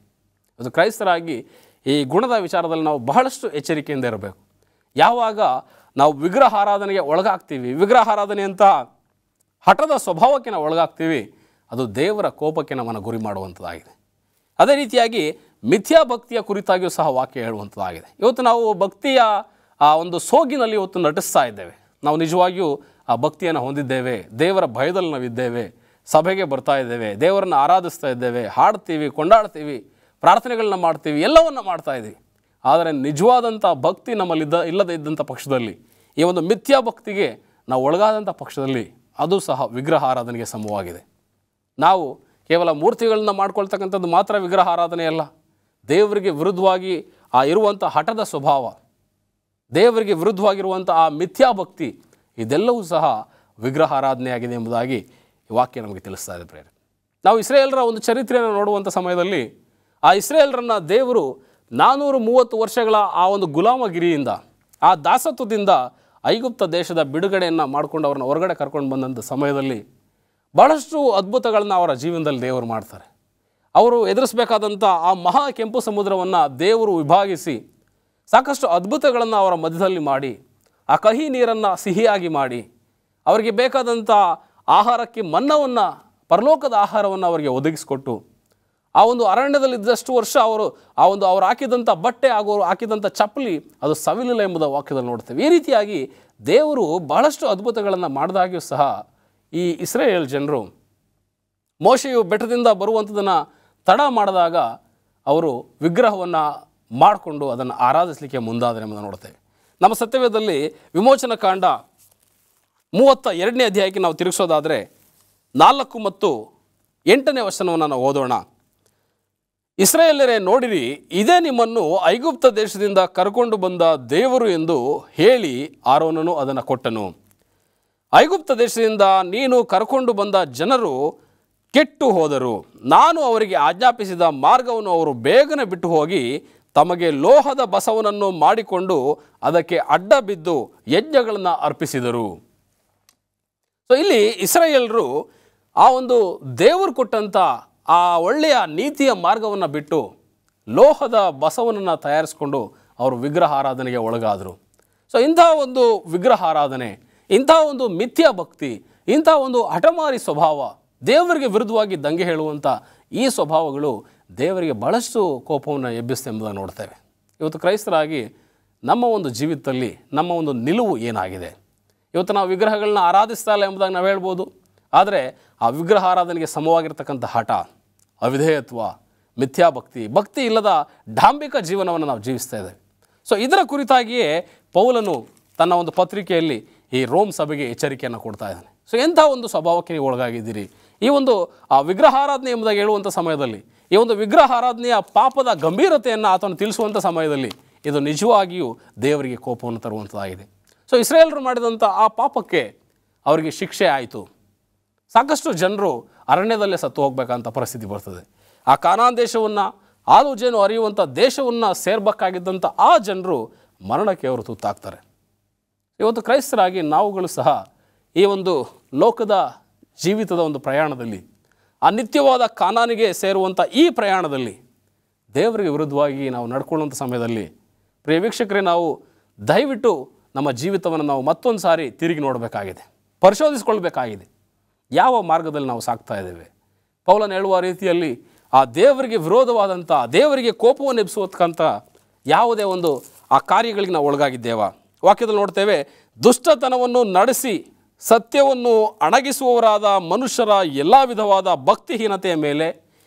S1: ಇವತ್ತು ಕ್ರೈಸ್ತರಾಗಿ ಈ ಗುಣದ ವಿಚಾರದಲ್ಲಿ ನಾವು ಬಹಳಷ್ಟು ಎಚ್ಚರಿಕೆಯಿಂದ ಇರಬೇಕು. ಯಾವಾಗ ನಾವು ವಿಗ್ರಹಾರಾಧನೆಗೆ ಒಳಗಾಗ್ತೀವಿ, ವಿಗ್ರಹಾರಾಧನೆ ಅಂತ ಹಠದ ಸ್ವಭಾವಕ್ಕೆ ನಾವು ಒಳಗಾಗ್ತೀವಿ, ಅದು ದೇವರ ಕೋಪಕ್ಕೆ ನಮ್ಮನ್ನು ಗುರಿ ಮಾಡುವಂಥದ್ದಾಗಿದೆ. ಅದೇ ರೀತಿಯಾಗಿ ಮಿಥ್ಯಾಭಕ್ತಿಯ ಕುರಿತಾಗಿಯೂ ಸಹ ವಾಕ್ಯ ಹೇಳುವಂಥದ್ದಾಗಿದೆ. ಇವತ್ತು ನಾವು ಭಕ್ತಿಯ ಆ ಒಂದು ಸೋಗಿನಲ್ಲಿ ಇವತ್ತು ನಟಿಸ್ತಾ ಇದ್ದೇವೆ. ನಾವು ನಿಜವಾಗಿಯೂ ಆ ಭಕ್ತಿಯನ್ನು ಹೊಂದಿದ್ದೇವೆ, ದೇವರ ಭಯದಲ್ಲಿ ನಾವಿದ್ದೇವೆ, ಸಭೆಗೆ ಬರ್ತಾ ಇದ್ದೇವೆ, ದೇವರನ್ನು ಆರಾಧಿಸ್ತಾ ಇದ್ದೇವೆ, ಹಾಡ್ತೀವಿ, ಕೊಂಡಾಡ್ತೀವಿ, ಪ್ರಾರ್ಥನೆಗಳನ್ನ ಮಾಡ್ತೀವಿ, ಎಲ್ಲವನ್ನು ಮಾಡ್ತಾ ಇದ್ದೀವಿ. ಆದರೆ ನಿಜವಾದಂಥ ಭಕ್ತಿ ನಮ್ಮಲ್ಲಿ ಇಲ್ಲದೇ ಇದ್ದಂಥ ಪಕ್ಷದಲ್ಲಿ, ಈ ಒಂದು ಮಿಥ್ಯಾ ಭಕ್ತಿಗೆ ನಾವು ಒಳಗಾದಂಥ ಪಕ್ಷದಲ್ಲಿ ಅದು ಸಹ ವಿಗ್ರಹ ಆರಾಧನೆಗೆ ಸಮವಾಗಿದೆ. ನಾವು ಕೇವಲ ಮೂರ್ತಿಗಳನ್ನ ಮಾಡ್ಕೊಳ್ತಕ್ಕಂಥದ್ದು ಮಾತ್ರ ವಿಗ್ರಹ ಆರಾಧನೆ ಅಲ್ಲ. ದೇವರಿಗೆ ವಿರುದ್ಧವಾಗಿ ಇರುವಂಥ ಹಠದ ಸ್ವಭಾವ, ದೇವರಿಗೆ ವಿರುದ್ಧವಾಗಿರುವಂಥ ಆ ಮಿಥ್ಯಾ ಭಕ್ತಿ, ಇದೆಲ್ಲವೂ ಸಹ ವಿಗ್ರಹ ಆರಾಧನೆಯಾಗಿದೆ ಎಂಬುದಾಗಿ ಈ ವಾಕ್ಯ ನಮಗೆ ತಿಳಿಸ್ತಾ ಇದೆ ಪ್ರೇರೆ. ನಾವು ಇಸ್ರೇಲರ ಒಂದು ಚರಿತ್ರೆಯನ್ನು ನೋಡುವಂಥ ಸಮಯದಲ್ಲಿ ಆ ಇಸ್ರೇಲರನ್ನು ದೇವರು 430 ವರ್ಷಗಳ ಆ ಒಂದು ಗುಲಾಮಗಿರಿಯಿಂದ, ಆ ದಾಸತ್ವದಿಂದ ಐಗುಪ್ತ ದೇಶದ ಬಿಡುಗಡೆಯನ್ನು ಮಾಡಿಕೊಂಡು ಅವ್ರನ್ನ ಹೊರಗಡೆ ಕರ್ಕೊಂಡು ಬಂದಂಥ ಸಮಯದಲ್ಲಿ ಭಾಳಷ್ಟು ಅದ್ಭುತಗಳನ್ನು ಅವರ ಜೀವನದಲ್ಲಿ ದೇವರು ಮಾಡ್ತಾರೆ. ಅವರು ಎದುರಿಸಬೇಕಾದಂಥ ಆ ಮಹಾ ಕೆಂಪು ಸಮುದ್ರವನ್ನು ದೇವರು ವಿಭಾಗಿಸಿ ಸಾಕಷ್ಟು ಅದ್ಭುತಗಳನ್ನು ಅವರ ಮಧ್ಯದಲ್ಲಿ ಮಾಡಿ, ಆ ಕಹಿ ನೀರನ್ನು ಸಿಹಿಯಾಗಿ ಮಾಡಿ, ಅವರಿಗೆ ಬೇಕಾದಂಥ ಆಹಾರಕ್ಕೆ ಮನ್ನವನ್ನು, ಪರಲೋಕದ ಆಹಾರವನ್ನು ಅವರಿಗೆ ಒದಗಿಸಿಕೊಟ್ಟು, ಆ ಒಂದು ಅರಣ್ಯದಲ್ಲಿದ್ದಷ್ಟು ವರ್ಷ ಅವರು ಹಾಕಿದಂಥ ಬಟ್ಟೆ ಹಾಗೂ ಅವರು ಹಾಕಿದಂಥ ಚಪ್ಪಲಿ ಅದು ಸವಿಲಿಲ್ಲ ಎಂಬುದ ವಾಕ್ಯದಲ್ಲಿ ನೋಡ್ತೇವೆ. ಈ ರೀತಿಯಾಗಿ ದೇವರು ಬಹಳಷ್ಟು ಅದ್ಭುತಗಳನ್ನು ಮಾಡಿದಾಗ್ಯೂ ಸಹ ಈ ಇಸ್ರೇಲ್ ಜನರು ಮೋಶೆಯು ಬೆಟ್ಟದಿಂದ ಬರುವಂಥದ್ದನ್ನು ತಡ ಮಾಡಿದಾಗ ಅವರು ವಿಗ್ರಹವನ್ನು ಮಾಡಿಕೊಂಡು ಅದನ್ನು ಆರಾಧಿಸಲಿಕ್ಕೆ ಮುಂದಾದರೆ ಎಂಬುದನ್ನು ನೋಡ್ತೇವೆ. ನಮ್ಮ ಸತ್ಯವೇದದಲ್ಲಿ ವಿಮೋಚನ ಕಾಂಡ 32ನೇ ಅಧ್ಯಾಯಕ್ಕೆ ನಾವು ತಿರುಗಿಸೋದಾದರೆ 4 ಮತ್ತು 8ನೇ ವಚನವನ್ನು ನಾವು ಓದೋಣ. ಇಸ್ರಾಯೇಲರೇ, ನೋಡಿರಿ, ಇದೇ ನಿಮ್ಮನ್ನು ಐಗುಪ್ತ ದೇಶದಿಂದ ಕರ್ಕೊಂಡು ಬಂದ ದೇವರು ಎಂದು ಹೇಳಿ ಆರೋನನು ಅದನ್ನು ಕೊಟ್ಟನು. ಐಗುಪ್ತ ದೇಶದಿಂದ ನೀನು ಕರ್ಕೊಂಡು ಬಂದ ಜನರು ಕೆಟ್ಟು ಹೋದರು. ನಾನು ಅವರಿಗೆ ಆಜ್ಞಾಪಿಸಿದ ಮಾರ್ಗವನ್ನು ಅವರು ಬೇಗನೆ ಬಿಟ್ಟು ಹೋಗಿ ತಮಗೆ ಲೋಹದ ಬಸವನನ್ನು ಮಾಡಿಕೊಂಡು ಅದಕ್ಕೆ ಅಡ್ಡ ಬಿದ್ದು ಯಜ್ಞಗಳನ್ನು ಅರ್ಪಿಸಿದರು. ಸೊ ಇಲ್ಲಿ ಇಸ್ರಾಯೇಲರು ಆ ಒಂದು ದೇವರು ಕೊಟ್ಟಂಥ ಆ ಒಳ್ಳೆಯ ನೀತಿಯ ಮಾರ್ಗವನ್ನು ಬಿಟ್ಟು ಲೋಹದ ಬಸವನನ್ನು ತಯಾರಿಸಿಕೊಂಡು ಅವರು ವಿಗ್ರಹ ಆರಾಧನೆಗೆ ಒಳಗಾದರು. ಸೊ ಇಂಥ ಒಂದು ವಿಗ್ರಹ ಆರಾಧನೆ, ಇಂಥ ಒಂದು ಮಿಥ್ಯಾ ಭಕ್ತಿ, ಇಂಥ ಒಂದು ಹಠಮಾರಿ ಸ್ವಭಾವ, ದೇವರಿಗೆ ವಿರುದ್ಧವಾಗಿ ದಂಗೆ ಹೇಳುವಂಥ ಈ ಸ್ವಭಾವಗಳು ದೇವರಿಗೆ ಬಹಳಷ್ಟು ಕೋಪವನ್ನು ಎಬ್ಬಿಸುತ್ತೆ ಎಂಬುದನ್ನು ನೋಡ್ತೇವೆ. ಇವತ್ತು ಕ್ರೈಸ್ತರಾಗಿ ನಮ್ಮ ಒಂದು ಜೀವಿತದಲ್ಲಿ ನಮ್ಮ ಒಂದು ನಿಲುವು ಏನಾಗಿದೆ? ಇವತ್ತು ನಾವು ವಿಗ್ರಹಗಳನ್ನ ಆರಾಧಿಸ್ತಾ ಇಲ್ಲ ಎಂಬುದಾಗಿ ನಾವು ಹೇಳ್ಬೋದು. ಆದರೆ ಆ ವಿಗ್ರಹ ಆರಾಧನೆಗೆ ಸಮವಾಗಿರ್ತಕ್ಕಂಥ ಹಠ, ಅವಿಧೇಯತ್ವ, ಮಿಥ್ಯಾಭಕ್ತಿ, ಭಕ್ತಿ ಇಲ್ಲದ ಡಾಂಬಿಕ ಜೀವನವನ್ನು ನಾವು ಜೀವಿಸ್ತಾ ಇದ್ದೇವೆ. ಸೊ ಇದರ ಕುರಿತಾಗಿಯೇ ಪೌಲನು ತನ್ನ ಒಂದು ಪತ್ರಿಕೆಯಲ್ಲಿ ಈ ರೋಮ್ ಸಭೆಗೆ ಎಚ್ಚರಿಕೆಯನ್ನು ಕೊಡ್ತಾ ಇದ್ದಾನೆ. ಸೊ ಎಂಥ ಒಂದು ಸ್ವಭಾವಕ್ಕೆ ನೀವು ಒಳಗಾಗಿದ್ದೀರಿ? ಈ ಒಂದು ವಿಗ್ರಹಾರಾಧನೆ ಎಂಬುದಾಗಿ ಹೇಳುವಂಥ ಸಮಯದಲ್ಲಿ, ಈ ಒಂದು ವಿಗ್ರಹ ಆರಾಧನೆಯ ಪಾಪದ ಗಂಭೀರತೆಯನ್ನು ಆತನು ತಿಳಿಸುವಂಥ ಸಮಯದಲ್ಲಿ ಇದು ನಿಜವಾಗಿಯೂ ದೇವರಿಗೆ ಕೋಪವನ್ನು ತರುವಂಥದ್ದಾಗಿದೆ. ಸೊ ಇಸ್ರೇಲರು ಮಾಡಿದಂಥ ಆ ಪಾಪಕ್ಕೆ ಅವರಿಗೆ ಶಿಕ್ಷೆ ಆಯಿತು. ಸಾಕಷ್ಟು ಜನರು ಅರಣ್ಯದಲ್ಲೇ ಸತ್ತು ಹೋಗಬೇಕಂತ ಪರಿಸ್ಥಿತಿ ಬರ್ತದೆ. ಆ ಕಾನಾನ್ ದೇಶವನ್ನು, ಹಾಲು ಜೇನು ಹರಿಯುವಂಥ ದೇಶವನ್ನು ಸೇರಬೇಕಾಗಿದ್ದಂಥ ಆ ಜನರು ಮರಣಕ್ಕೆ ಅವರು ತುತ್ತಾಗ್ತಾರೆ. ಇವತ್ತು ಕ್ರೈಸ್ತರಾಗಿ ನಾವುಗಳು ಸಹ ಈ ಒಂದು ಲೋಕದ ಜೀವಿತದ ಒಂದು ಪ್ರಯಾಣದಲ್ಲಿ, ಆ ನಿತ್ಯವಾದ ಕಾನಾನಿಗೆ ಸೇರುವಂಥ ಈ ಪ್ರಯಾಣದಲ್ಲಿ ದೇವರಿಗೆ ವಿರುದ್ಧವಾಗಿ ನಾವು ನಡ್ಕೊಳ್ಳುವಂಥ ಸಮಯದಲ್ಲಿ ಪ್ರಿಯ ವೀಕ್ಷಕರೇ, ನಾವು ದಯವಿಟ್ಟು ನಮ್ಮ ಜೀವಿತವನ್ನು ನಾವು ಮತ್ತೊಂದು ಸಾರಿ ತಿರುಗಿ ನೋಡಬೇಕಾಗಿದೆ, ಪರಿಶೋಧಿಸಿಕೊಳ್ಬೇಕಾಗಿದೆ. ಯಾವ ಮಾರ್ಗದಲ್ಲಿ ನಾವು ಸಾಗ್ತಾ ಇದ್ದೇವೆ? ಪೌಲನು ಹೇಳುವ ರೀತಿಯಲ್ಲಿ ಆ ದೇವರಿಗೆ ವಿರೋಧವಾದಂಥ, ದೇವರಿಗೆ ಕೋಪವನ್ನು ಎಬ್ಬಿಸುವಂಥ ಯಾವುದೇ ಒಂದು ಆ ಕಾರ್ಯಗಳಿಗೆ ನಾವು ಒಳಗಾಗಿದ್ದೇವಾ? ವಾಕ್ಯದಲ್ಲಿ ನೋಡ್ತೇವೆ, ದುಷ್ಟತನವನ್ನು ನಡೆಸಿ ಸತ್ಯವನ್ನು ಅಣಗಿಸುವವರಾದ ಮನುಷ್ಯರ ಎಲ್ಲ ವಿಧವಾದ ಭಕ್ತಿಹೀನತೆಯ ಮೇಲೆ,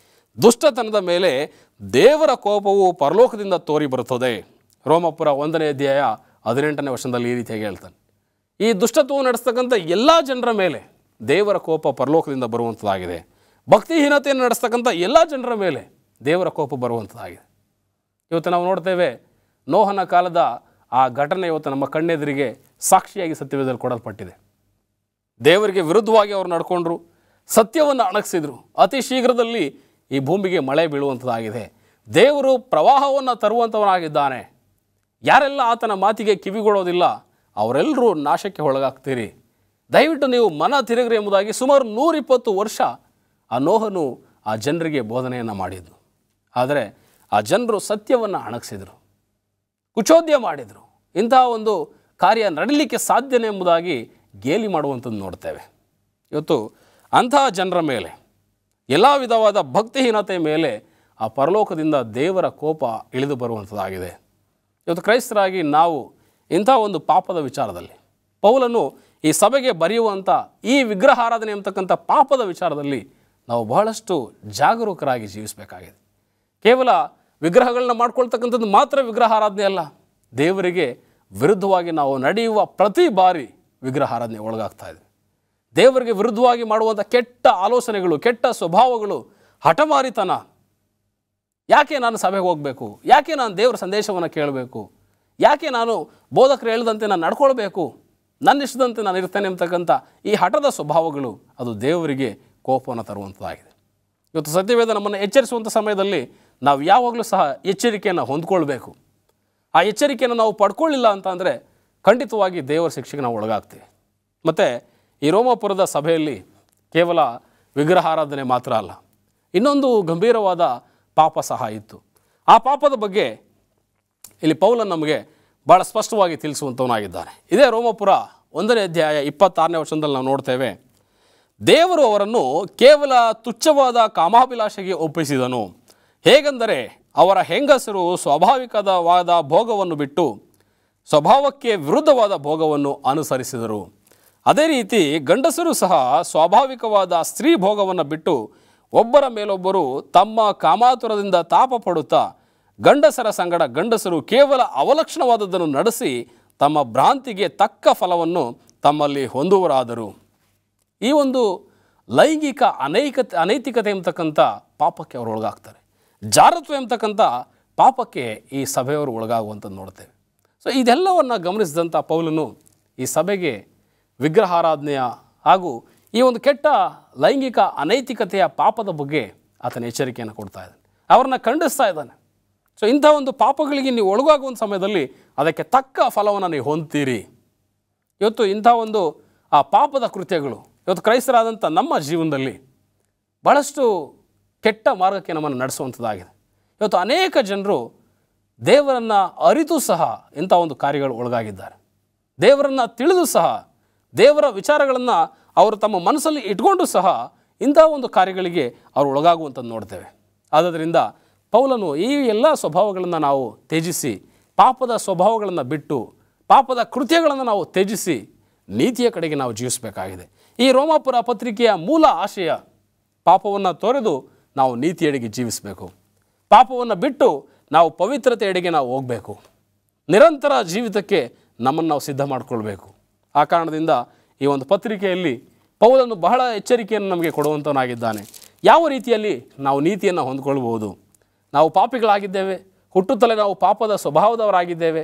S1: ದುಷ್ಟತನದ ಮೇಲೆ ದೇವರ ಕೋಪವು ಪರಲೋಕದಿಂದ ತೋರಿ ಬರುತ್ತದೆ. ರೋಮಪುರ 1ನೇ ಅಧ್ಯಾಯ 18ನೇ ವಚನದಲ್ಲಿ ಈ ರೀತಿಯಾಗಿ ಹೇಳ್ತಾನೆ. ಈ ದುಷ್ಟತ್ವವನ್ನು ನಡೆಸ್ತಕ್ಕಂಥ ಎಲ್ಲ ಜನರ ಮೇಲೆ ದೇವರ ಕೋಪ ಪರಲೋಕದಿಂದ ಬರುವಂಥದ್ದಾಗಿದೆ. ಭಕ್ತಿಹೀನತೆಯನ್ನು ನಡೆಸ್ತಕ್ಕಂಥ ಎಲ್ಲ ಜನರ ಮೇಲೆ ದೇವರ ಕೋಪ ಬರುವಂಥದ್ದಾಗಿದೆ. ಇವತ್ತು ನಾವು ನೋಡ್ತೇವೆ, ನೋಹನ ಕಾಲದ ಆ ಘಟನೆ ಇವತ್ತು ನಮ್ಮ ಕಣ್ಣೆದುರಿಗೆ ಸಾಕ್ಷಿಯಾಗಿ ಸತ್ಯವೇದದಲ್ಲಿ ಕೊಡಲ್ಪಟ್ಟಿದೆ. ದೇವರಿಗೆ ವಿರುದ್ಧವಾಗಿ ಅವರು ನಡ್ಕೊಂಡ್ರು, ಸತ್ಯವನ್ನು ಅಣಗಿಸಿದ್ರು. ಅತಿ ಶೀಘ್ರದಲ್ಲಿ ಈ ಭೂಮಿಗೆ ಮಳೆ ಬೀಳುವಂಥದ್ದಾಗಿದೆ. ದೇವರು ಪ್ರವಾಹವನ್ನು ತರುವಂಥವನಾಗಿದ್ದಾನೆ. ಯಾರೆಲ್ಲ ಆತನ ಮಾತಿಗೆ ಕಿವಿಗೊಡೋದಿಲ್ಲ ಅವರೆಲ್ಲರೂ ನಾಶಕ್ಕೆ ಒಳಗಾಗ್ತೀರಿ. ದಯವಿಟ್ಟು ನೀವು ಮನ ತಿರುಗ್ರಿ ಎಂಬುದಾಗಿ ಸುಮಾರು 120 ವರ್ಷ ಆ ನೋಹನು ಆ ಜನರಿಗೆ ಬೋಧನೆಯನ್ನು ಮಾಡಿದ್ದು. ಆದರೆ ಆ ಜನರು ಸತ್ಯವನ್ನು ಅಣಗಿಸಿದರು, ಕುಚೋದ್ಯ ಮಾಡಿದರು. ಇಂತಹ ಒಂದು ಕಾರ್ಯ ನಡೀಲಿಕ್ಕೆ ಸಾಧ್ಯನೇ ಎಂಬುದಾಗಿ ಗೇಲಿ ಮಾಡುವಂಥದ್ದು ನೋಡ್ತೇವೆ. ಇವತ್ತು ಅಂತಹ ಜನರ ಮೇಲೆ, ಎಲ್ಲ ವಿಧವಾದ ಭಕ್ತಿಹೀನತೆ ಮೇಲೆ ಆ ಪರಲೋಕದಿಂದ ದೇವರ ಕೋಪ ಇಳಿದು ಬರುವಂಥದ್ದಾಗಿದೆ. ಇವತ್ತು ಕ್ರೈಸ್ತರಾಗಿ ನಾವು ಇಂಥ ಒಂದು ಪಾಪದ ವಿಚಾರದಲ್ಲಿ ಪೌಲನು ಈ ಸಭೆಗೆ ಬರೆಯುವಂಥ ಈ ವಿಗ್ರಹಾರಾಧನೆ ಅಂತಕ್ಕಂಥ ಪಾಪದ ವಿಚಾರದಲ್ಲಿ ನಾವು ಬಹಳಷ್ಟು ಜಾಗರೂಕರಾಗಿ ಜೀವಿಸಬೇಕಾಗಿದೆ. ಕೇವಲ ವಿಗ್ರಹಗಳನ್ನ ಮಾಡ್ಕೊಳ್ತಕ್ಕಂಥದ್ದು ಮಾತ್ರ ವಿಗ್ರಹಾರಾಧನೆ ಅಲ್ಲ, ದೇವರಿಗೆ ವಿರುದ್ಧವಾಗಿ ನಾವು ನಡೆಯುವ ಪ್ರತಿ ಬಾರಿ ವಿಗ್ರಹಾರಾಧನೆ ಒಳಗಾಗ್ತಾ ಇದೆ. ದೇವರಿಗೆ ವಿರುದ್ಧವಾಗಿ ಮಾಡುವಂಥ ಕೆಟ್ಟ ಆಲೋಚನೆಗಳು, ಕೆಟ್ಟ ಸ್ವಭಾವಗಳು, ಹಠಮಾರಿತನ, ಯಾಕೆ ನಾನು ಸಭೆಗೆ ಹೋಗಬೇಕು, ಯಾಕೆ ನಾನು ದೇವರ ಸಂದೇಶವನ್ನು ಕೇಳಬೇಕು, ಯಾಕೆ ನಾನು ಬೋಧಕರು ಹೇಳಿದಂತೆ ನಾನು ನಡ್ಕೊಳ್ಬೇಕು, ನನ್ನ ಇಷ್ಟದಂತೆ ನಾನು ಇರ್ತೇನೆ ಅಂತಕ್ಕಂಥ ಈ ಹಠದ ಸ್ವಭಾವಗಳು ಅದು ದೇವರಿಗೆ ಕೋಪವನ್ನು ತರುವಂಥದ್ದಾಗಿದೆ. ಇವತ್ತು ಸತ್ಯವೇದ ನಮ್ಮನ್ನು ಎಚ್ಚರಿಸುವಂಥ ಸಮಯದಲ್ಲಿ ನಾವು ಯಾವಾಗಲೂ ಸಹ ಎಚ್ಚರಿಕೆಯನ್ನು ಹೊಂದ್ಕೊಳ್ಬೇಕು. ಆ ಎಚ್ಚರಿಕೆಯನ್ನು ನಾವು ಪಡ್ಕೊಳ್ಳಿಲ್ಲ ಅಂತ ಅಂದರೆ ಖಂಡಿತವಾಗಿ ದೇವರ ಶಿಕ್ಷೆಗೆ ನಾವು ಒಳಗಾಗ್ತೀವಿ. ಮತ್ತು ಈ ರೋಮಾಪುರದ ಸಭೆಯಲ್ಲಿ ಕೇವಲ ವಿಗ್ರಹಾರಾಧನೆ ಮಾತ್ರ ಅಲ್ಲ, ಇನ್ನೊಂದು ಗಂಭೀರವಾದ ಪಾಪ ಸಹ ಇತ್ತು. ಆ ಪಾಪದ ಬಗ್ಗೆ ಇಲ್ಲಿ ಪೌಲನು ನಮಗೆ ಭಾಳ ಸ್ಪಷ್ಟವಾಗಿ ತಿಳಿಸುವಂಥವನಾಗಿದ್ದಾನೆ. ಇದೇ ರೋಮಾಪುರ 1ನೇ ಅಧ್ಯಾಯ 26ನೇ ವಚನದಲ್ಲಿ ನಾವು ನೋಡ್ತೇವೆ, ದೇವರು ಅವರನ್ನು ಕೇವಲ ತುಚ್ಛವಾದ ಕಾಮಾಭಿಲಾಷೆಗೆ ಒಪ್ಪಿಸಿದನು. ಹೇಗೆಂದರೆ ಅವರ ಹೆಂಗಸರು ಸ್ವಾಭಾವಿಕವಾದ ಭೋಗವನ್ನು ಬಿಟ್ಟು ಸ್ವಭಾವಕ್ಕೆ ವಿರುದ್ಧವಾದ ಭೋಗವನ್ನು ಅನುಸರಿಸಿದರು. ಅದೇ ರೀತಿ ಗಂಡಸರು ಸಹ ಸ್ವಾಭಾವಿಕವಾದ ಸ್ತ್ರೀ ಭೋಗವನ್ನು ಬಿಟ್ಟು ಒಬ್ಬರ ಮೇಲೊಬ್ಬರು ತಮ್ಮ ಕಾಮಾತುರದಿಂದ ತಾಪ ಪಡುತ್ತಾ ಗಂಡಸರ ಸಂಗಡ ಗಂಡಸರು ಕೇವಲ ಅವಲಕ್ಷಣವಾದದ್ದನ್ನು ನಡೆಸಿ ತಮ್ಮ ಭ್ರಾಂತಿಗೆ ತಕ್ಕ ಫಲವನ್ನು ತಮ್ಮಲ್ಲಿ ಹೊಂದುವರಾದರು. ಈ ಒಂದು ಲೈಂಗಿಕ ಅನೈತಿಕತೆ ಎಂಬತಕ್ಕಂಥ ಪಾಪಕ್ಕೆ ಅವರು ಒಳಗಾಗ್ತಾರೆ. ಜಾರತ್ವ ಎಂಬತಕ್ಕಂಥ ಪಾಪಕ್ಕೆ ಈ ಸಭೆಯವರು ಒಳಗಾಗುವಂಥದ್ದು ನೋಡ್ತೇವೆ. ಸೊ ಇದೆಲ್ಲವನ್ನು ಗಮನಿಸಿದಂಥ ಪೌಲನು ಈ ಸಭೆಗೆ ವಿಗ್ರಹಾರಾಧನೆಯ ಹಾಗೂ ಈ ಒಂದು ಕೆಟ್ಟ ಲೈಂಗಿಕ ಅನೈತಿಕತೆಯ ಪಾಪದ ಬಗ್ಗೆ ಆತನ ಎಚ್ಚರಿಕೆಯನ್ನು ಕೊಡ್ತಾ ಇದ್ದಾನೆ, ಅವ್ರನ್ನ ಖಂಡಿಸ್ತಾ ಇದ್ದಾನೆ. ಸೊ ಇಂಥ ಒಂದು ಪಾಪಗಳಿಗೆ ನೀವು ಒಳಗಾಗುವಂಥ ಸಮಯದಲ್ಲಿ ಅದಕ್ಕೆ ತಕ್ಕ ಫಲವನ್ನು ನೀವು ಹೊಂದ್ತೀರಿ. ಇವತ್ತು ಇಂಥ ಒಂದು ಆ ಪಾಪದ ಕೃತ್ಯಗಳು ಇವತ್ತು ಕ್ರೈಸ್ತರಾದಂಥ ನಮ್ಮ ಜೀವನದಲ್ಲಿ ಭಾಳಷ್ಟು ಕೆಟ್ಟ ಮಾರ್ಗಕ್ಕೆ ನಮ್ಮನ್ನು ನಡೆಸುವಂಥದ್ದಾಗಿದೆ. ಇವತ್ತು ಅನೇಕ ಜನರು ದೇವರನ್ನು ಅರಿತು ಸಹ ಇಂಥ ಒಂದು ಕಾರ್ಯಗಳು ಒಳಗಾಗಿದ್ದಾರೆ. ದೇವರನ್ನು ತಿಳಿದು ಸಹ ದೇವರ ವಿಚಾರಗಳನ್ನು ಅವರು ತಮ್ಮ ಮನಸ್ಸಲ್ಲಿ ಇಟ್ಕೊಂಡು ಸಹ ಇಂಥ ಒಂದು ಕಾರ್ಯಗಳಿಗೆ ಅವರು ಒಳಗಾಗುವಂಥದ್ದು ನೋಡ್ತೇವೆ. ಆದ್ದರಿಂದ ಪೌಲನು ಈ ಎಲ್ಲ ಸ್ವಭಾವಗಳನ್ನು ನಾವು ತ್ಯಜಿಸಿ, ಪಾಪದ ಸ್ವಭಾವಗಳನ್ನು ಬಿಟ್ಟು, ಪಾಪದ ಕೃತ್ಯಗಳನ್ನು ನಾವು ತ್ಯಜಿಸಿ ನೀತಿಯ ಕಡೆಗೆ ನಾವು ಜೀವಿಸಬೇಕಾಗಿದೆ. ಈ ರೋಮಾಪುರ ಪತ್ರಿಕೆಯ ಮೂಲ ಆಶಯ ಪಾಪವನ್ನು ತೊರೆದು ನಾವು ನೀತಿಯೆಡೆಗೆ ಜೀವಿಸಬೇಕು, ಪಾಪವನ್ನು ಬಿಟ್ಟು ನಾವು ಪವಿತ್ರತೆಯೆಡೆಗೆ ನಾವು ಹೋಗಬೇಕು, ನಿರಂತರ ಜೀವಿತಕ್ಕೆ ನಮ್ಮನ್ನು ನಾವು ಸಿದ್ಧ ಮಾಡಿಕೊಳ್ಬೇಕು. ಆ ಕಾರಣದಿಂದ ಈ ಒಂದು ಪತ್ರಿಕೆಯಲ್ಲಿ ಪೌಲನು ಬಹಳ ಎಚ್ಚರಿಕೆಯನ್ನು ನಮಗೆ ಕೊಡುವಂಥವನಾಗಿದ್ದಾನೆ. ಯಾವ ರೀತಿಯಲ್ಲಿ ನಾವು ನೀತಿಯನ್ನು ಹೊಂದ್ಕೊಳ್ಬೋದು. ನಾವು ಪಾಪಿಗಳಾಗಿದ್ದೇವೆ, ಹುಟ್ಟುತ್ತಲೇ ನಾವು ಪಾಪದ ಸ್ವಭಾವದವರಾಗಿದ್ದೇವೆ.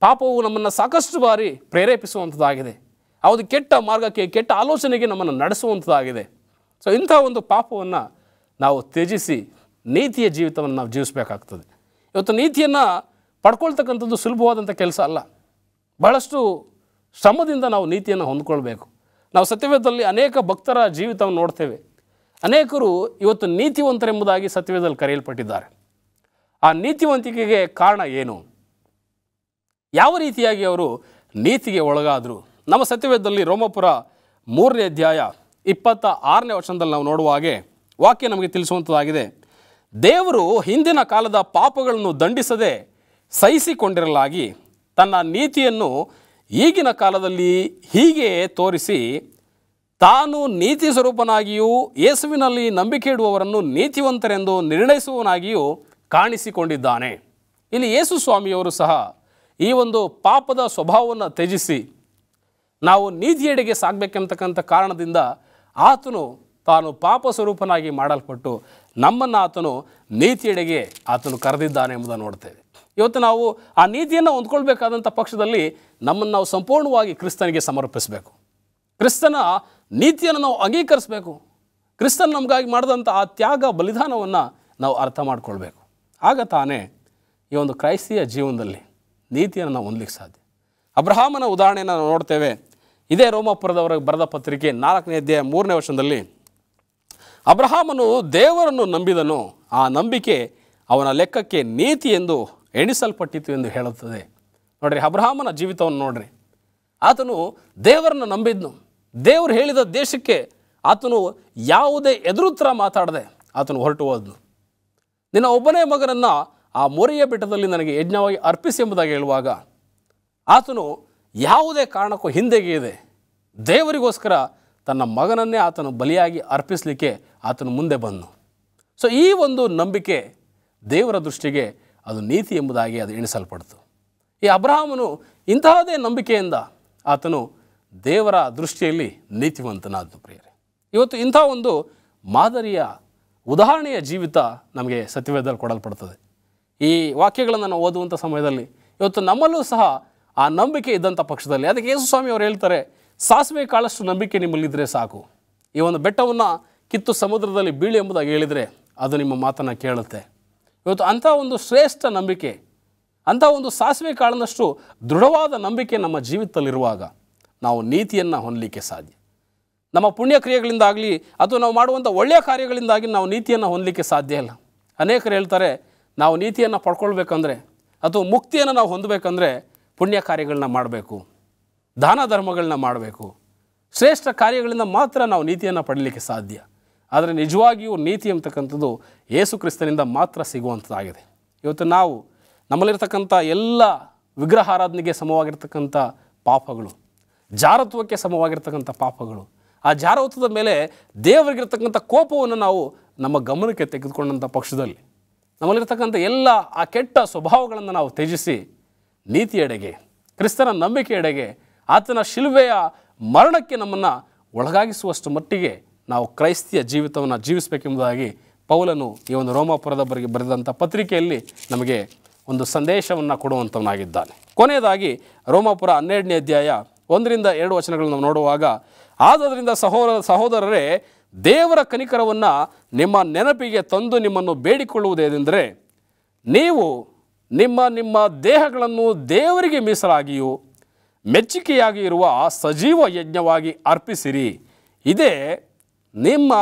S1: ಪಾಪವು ನಮ್ಮನ್ನು ಸಾಕಷ್ಟು ಬಾರಿ ಪ್ರೇರೇಪಿಸುವಂಥದ್ದಾಗಿದೆ, ಅದು ಕೆಟ್ಟ ಮಾರ್ಗಕ್ಕೆ, ಕೆಟ್ಟ ಆಲೋಚನೆಗೆ ನಮ್ಮನ್ನು ನಡೆಸುವಂಥದ್ದಾಗಿದೆ. ಸೊ ಇಂಥ ಒಂದು ಪಾಪವನ್ನು ನಾವು ತ್ಯಜಿಸಿ ನೀತಿಯ ಜೀವಿತವನ್ನು ನಾವು ಜೀವಿಸಬೇಕಾಗ್ತದೆ. ಇವತ್ತು ನೀತಿಯನ್ನು ಪಡ್ಕೊಳ್ತಕ್ಕಂಥದ್ದು ಸುಲಭವಾದಂಥ ಕೆಲಸ ಅಲ್ಲ. ಬಹಳಷ್ಟು ಶ್ರಮದಿಂದ ನಾವು ನೀತಿಯನ್ನು ಹೊಂದ್ಕೊಳ್ಬೇಕು. ನಾವು ಸತ್ಯವೇದದಲ್ಲಿ ಅನೇಕ ಭಕ್ತರ ಜೀವಿತವನ್ನು ನೋಡ್ತೇವೆ. ಅನೇಕರು ಇವತ್ತು ನೀತಿವಂತರೆಂಬುದಾಗಿ ಸತ್ಯವೇದದಲ್ಲಿ ಕರೆಯಲ್ಪಟ್ಟಿದ್ದಾರೆ. ಆ ನೀತಿವಂತಿಕೆಗೆ ಕಾರಣ ಏನು? ಯಾವ ರೀತಿಯಾಗಿ ಅವರು ನೀತಿಗೆ ಒಳಗಾದರು? ನಮ್ಮ ಸತ್ಯವೇದದಲ್ಲಿ ರೋಮಾಪುರ 3ನೇ ಅಧ್ಯಾಯ 26ನೇ ವಚನದಲ್ಲಿ ನಾವು ನೋಡುವ ಹಾಗೆ ವಾಕ್ಯ ನಮಗೆ ತಿಳಿಸುವಂಥದ್ದಾಗಿದೆ. ದೇವರು ಹಿಂದಿನ ಕಾಲದ ಪಾಪಗಳನ್ನು ದಂಡಿಸದೆ ಸಹಿಸಿಕೊಂಡಿರಲಾಗಿ ತನ್ನ ನೀತಿಯನ್ನು ಈಗಿನ ಕಾಲದಲ್ಲಿ ಹೀಗೆ ತೋರಿಸಿ ತಾನು ನೀತಿ ಸ್ವರೂಪನಾಗಿಯೂ ಯೇಸುವಿನಲ್ಲಿ ನಂಬಿಕೆ ಇಡುವವರನ್ನು ನೀತಿವಂತರೆಂದು ನಿರ್ಣಯಿಸುವವನಾಗಿಯೂ ಕಾಣಿಸಿಕೊಂಡಿದ್ದಾನೆ. ಇಲ್ಲಿ ಯೇಸು ಸ್ವಾಮಿಯವರು ಸಹ ಈ ಒಂದು ಪಾಪದ ಸ್ವಭಾವವನ್ನು ತ್ಯಜಿಸಿ ನಾವು ನೀತಿಯೆಡೆಗೆ ಸಾಗಬೇಕೆಂಬತಕ್ಕಂಥ ಕಾರಣದಿಂದ ಆತನು ತಾನು ಪಾಪ ಸ್ವರೂಪನಾಗಿ ಮಾಡಲ್ಪಟ್ಟು ನಮ್ಮನ್ನು ಆತನು ನೀತಿಯೆಡೆಗೆ ಆತನು ಕರೆದಿದ್ದಾನೆ ಎಂಬುದನ್ನು ನೋಡ್ತೇವೆ. ಇವತ್ತು ನಾವು ಆ ನೀತಿಯನ್ನು ಹೊಂದ್ಕೊಳ್ಬೇಕಾದಂಥ ಪಕ್ಷದಲ್ಲಿ ನಮ್ಮನ್ನು ನಾವು ಸಂಪೂರ್ಣವಾಗಿ ಕ್ರಿಸ್ತನಿಗೆ ಸಮರ್ಪಿಸಬೇಕು. ಕ್ರಿಸ್ತನ ನೀತಿಯನ್ನು ನಾವು ಅಂಗೀಕರಿಸಬೇಕು. ಕ್ರಿಸ್ತನ್ ನಮಗಾಗಿ ಮಾಡಿದಂಥ ಆ ತ್ಯಾಗ ಬಲಿದಾನವನ್ನು ನಾವು ಅರ್ಥ ಮಾಡ್ಕೊಳ್ಬೇಕು. ಆಗ ತಾನೇ ಈ ಒಂದು ಕ್ರೈಸ್ತಿಯ ಜೀವನದಲ್ಲಿ ನೀತಿಯನ್ನು ನಾವು ಹೊಂದಲಿಕ್ಕೆ ಸಾಧ್ಯ. ಅಬ್ರಹಾಮನ ಉದಾಹರಣೆಯನ್ನು ನಾವು ನೋಡ್ತೇವೆ. ಇದೇ ರೋಮಾಪುರದವರಿಗೆ ಬರೆದ ಪತ್ರಿಕೆ 4ನೇ ಅಧ್ಯಾಯ 3ನೇ ವಚನದಲ್ಲಿ ಅಬ್ರಹಾಮನು ದೇವರನ್ನು ನಂಬಿದನು, ಆ ನಂಬಿಕೆ ಅವನ ಲೆಕ್ಕಕ್ಕೆ ನೀತಿ ಎಂದು ಎಣಿಸಲ್ಪಟ್ಟಿತು ಎಂದು ಹೇಳುತ್ತದೆ. ನೋಡ್ರಿ, ಅಬ್ರಹಾಮನ ಜೀವಿತವನ್ನು ನೋಡ್ರಿ. ಆತನು ದೇವರನ್ನು ನಂಬಿದ್ನು. ದೇವರು ಹೇಳಿದ ದೇಶಕ್ಕೆ ಆತನು ಯಾವುದೇ ಎದುರುತ್ತರ ಮಾತಾಡದೆ ಆತನು ಹೊರಟು ಹೋದನು. ನಿನ್ನ ಒಬ್ಬನೇ ಮಗನನ್ನು ಆ ಮೊರೆಯ ಬೆಟ್ಟದಲ್ಲಿ ನನಗೆ ಯಜ್ಞವಾಗಿ ಅರ್ಪಿಸಿ ಎಂಬುದಾಗಿ ಹೇಳುವಾಗ ಆತನು ಯಾವುದೇ ಕಾರಣಕ್ಕೂ ಹಿಂದೆಗೆಯದೆ ದೇವರಿಗೋಸ್ಕರ ತನ್ನ ಮಗನನ್ನೇ ಆತನು ಬಲಿಯಾಗಿ ಅರ್ಪಿಸಲಿಕ್ಕೆ ಆತನು ಮುಂದೆ ಬಂದನು. ಸೊ ಈ ಒಂದು ನಂಬಿಕೆ ದೇವರ ದೃಷ್ಟಿಗೆ ಅದು ನೀತಿ ಎಂಬುದಾಗಿ ಅದು ಎಣಿಸಲ್ಪಡ್ತು. ಈ ಅಬ್ರಹಾಮನು ಇಂತಹದೇ ನಂಬಿಕೆಯಿಂದ ಆತನು ದೇವರ ದೃಷ್ಟಿಯಲ್ಲಿ ನೀತಿವಂತನಾದನು. ಪ್ರಿಯರೇ, ಇವತ್ತು ಇಂಥ ಒಂದು ಮಾದರಿಯ ಉದಾಹರಣೆಯ ಜೀವಿತ ನಮಗೆ ಸತ್ಯವೇದದಲ್ಲಿ ಕೊಡಲ್ಪಡ್ತದೆ. ಈ ವಾಕ್ಯಗಳನ್ನು ನಾವು ಓದುವಂಥ ಸಮಯದಲ್ಲಿ ಇವತ್ತು ನಮ್ಮಲ್ಲೂ ಸಹ ಆ ನಂಬಿಕೆ ಇದ್ದಂಥ ಪಕ್ಷದಲ್ಲಿ, ಅದಕ್ಕೆ ಯೇಸು ಸ್ವಾಮಿ ಅವರು ಹೇಳ್ತಾರೆ, ಸಾಸಿವೆ ಕಾಳಷ್ಟು ನಂಬಿಕೆ ನಿಮ್ಮಲ್ಲಿದ್ದರೆ ಸಾಕು, ಈ ಒಂದು ಬೆಟ್ಟವನ್ನು ಕಿತ್ತು ಸಮುದ್ರದಲ್ಲಿ ಬೀಳಿ ಎಂಬುದಾಗಿ ಹೇಳಿದರೆ ಅದು ನಿಮ್ಮ ಮಾತನ್ನು ಕೇಳುತ್ತೆ. ಇವತ್ತು ಅಂಥ ಒಂದು ಶ್ರೇಷ್ಠ ನಂಬಿಕೆ, ಅಂಥ ಒಂದು ಸಾಸಿವೆ ಕಾಳಿನಷ್ಟು ದೃಢವಾದ ನಂಬಿಕೆ ನಮ್ಮ ಜೀವಿತದಲ್ಲಿರುವಾಗ ನಾವು ನೀತಿಯನ್ನು ಹೊಂದಲಿಕ್ಕೆ ಸಾಧ್ಯ. ನಮ್ಮ ಪುಣ್ಯ ಕ್ರಿಯೆಗಳಿಂದಾಗಲಿ ಅಥವಾ ನಾವು ಮಾಡುವಂಥ ಒಳ್ಳೆಯ ಕಾರ್ಯಗಳಿಂದಾಗಿ ನಾವು ನೀತಿಯನ್ನು ಹೊಂದಲಿಕ್ಕೆ ಸಾಧ್ಯ ಇಲ್ಲ. ಅನೇಕರು ಹೇಳ್ತಾರೆ, ನಾವು ನೀತಿಯನ್ನು ಪಡ್ಕೊಳ್ಬೇಕಂದ್ರೆ ಅಥವಾ ಮುಕ್ತಿಯನ್ನು ನಾವು ಹೊಂದಬೇಕಂದ್ರೆ ಪುಣ್ಯ ಕಾರ್ಯಗಳನ್ನ ಮಾಡಬೇಕು, ದಾನ ಧರ್ಮಗಳನ್ನ ಮಾಡಬೇಕು, ಶ್ರೇಷ್ಠ ಕಾರ್ಯಗಳಿಂದ ಮಾತ್ರ ನಾವು ನೀತಿಯನ್ನು ಪಡೀಲಿಕ್ಕೆ ಸಾಧ್ಯ. ಆದರೆ ನಿಜವಾಗಿಯೂ ನೀತಿ ಅಂತಕ್ಕಂಥದ್ದು ಯೇಸು ಕ್ರಿಸ್ತನಿಂದ ಮಾತ್ರ ಸಿಗುವಂಥದ್ದಾಗಿದೆ. ಇವತ್ತು ನಾವು ನಮ್ಮಲ್ಲಿರ್ತಕ್ಕಂಥ ಎಲ್ಲ ವಿಗ್ರಹಾರಾಧನೆಗೆ ಸಮವಾಗಿರ್ತಕ್ಕಂಥ ಪಾಪಗಳು, ಜಾರತ್ವಕ್ಕೆ ಸಮವಾಗಿರ್ತಕ್ಕಂಥ ಪಾಪಗಳು, ಆ ಜಾರತ್ವದ ಮೇಲೆ ದೇವರಿಗಿರ್ತಕ್ಕಂಥ ಕೋಪವನ್ನು ನಾವು ನಮ್ಮ ಗಮನಕ್ಕೆ ತೆಗೆದುಕೊಂಡಂಥ ಪಕ್ಷದಲ್ಲಿ ನಮ್ಮಲ್ಲಿರ್ತಕ್ಕಂಥ ಎಲ್ಲ ಆ ಕೆಟ್ಟ ಸ್ವಭಾವಗಳನ್ನು ನಾವು ತ್ಯಜಿಸಿ ನೀತಿಯೆಡೆಗೆ, ಕ್ರಿಸ್ತನ ನಂಬಿಕೆಯೆಡೆಗೆ, ಆತನ ಶಿಲುಬೆಯ ಮರಣಕ್ಕೆ ನಮ್ಮನ್ನು ಒಳಗಾಗಿಸುವಷ್ಟು ಮಟ್ಟಿಗೆ ನಾವು ಕ್ರೈಸ್ತಿಯ ಜೀವಿತವನ್ನು ಜೀವಿಸಬೇಕೆಂಬುದಾಗಿ ಪೌಲನು ಈ ಒಂದು ರೋಮಾಪುರದವರಿಗೆ ಬರೆದಂಥ ಪತ್ರಿಕೆಯಲ್ಲಿ ನಮಗೆ ಒಂದು ಸಂದೇಶವನ್ನು ಕೊಡುವಂಥವನಾಗಿದ್ದಾನೆ. ಕೊನೆಯದಾಗಿ ರೋಮಾಪುರ 12ನೇ ಅಧ್ಯಾಯ 1-2 ವಚನಗಳನ್ನು ನಾವು ನೋಡುವಾಗ, ಆದ್ದರಿಂದ ಸಹೋದರರೇ, ದೇವರ ಕನಿಕರವನ್ನು ನಿಮ್ಮ ನೆನಪಿಗೆ ತಂದು ನಿಮ್ಮನ್ನು ಬೇಡಿಕೊಳ್ಳುವುದೇನೆಂದರೆ, ನೀವು ನಿಮ್ಮ ದೇಹಗಳನ್ನು ದೇವರಿಗೆ ಮೀಸಲಾಗಿಯೂ ಮೆಚ್ಚುಗೆಯಾಗಿ ಇರುವ ಸಜೀವ ಯಜ್ಞವಾಗಿ ಅರ್ಪಿಸಿರಿ, ಇದೇ ನಿಮ್ಮ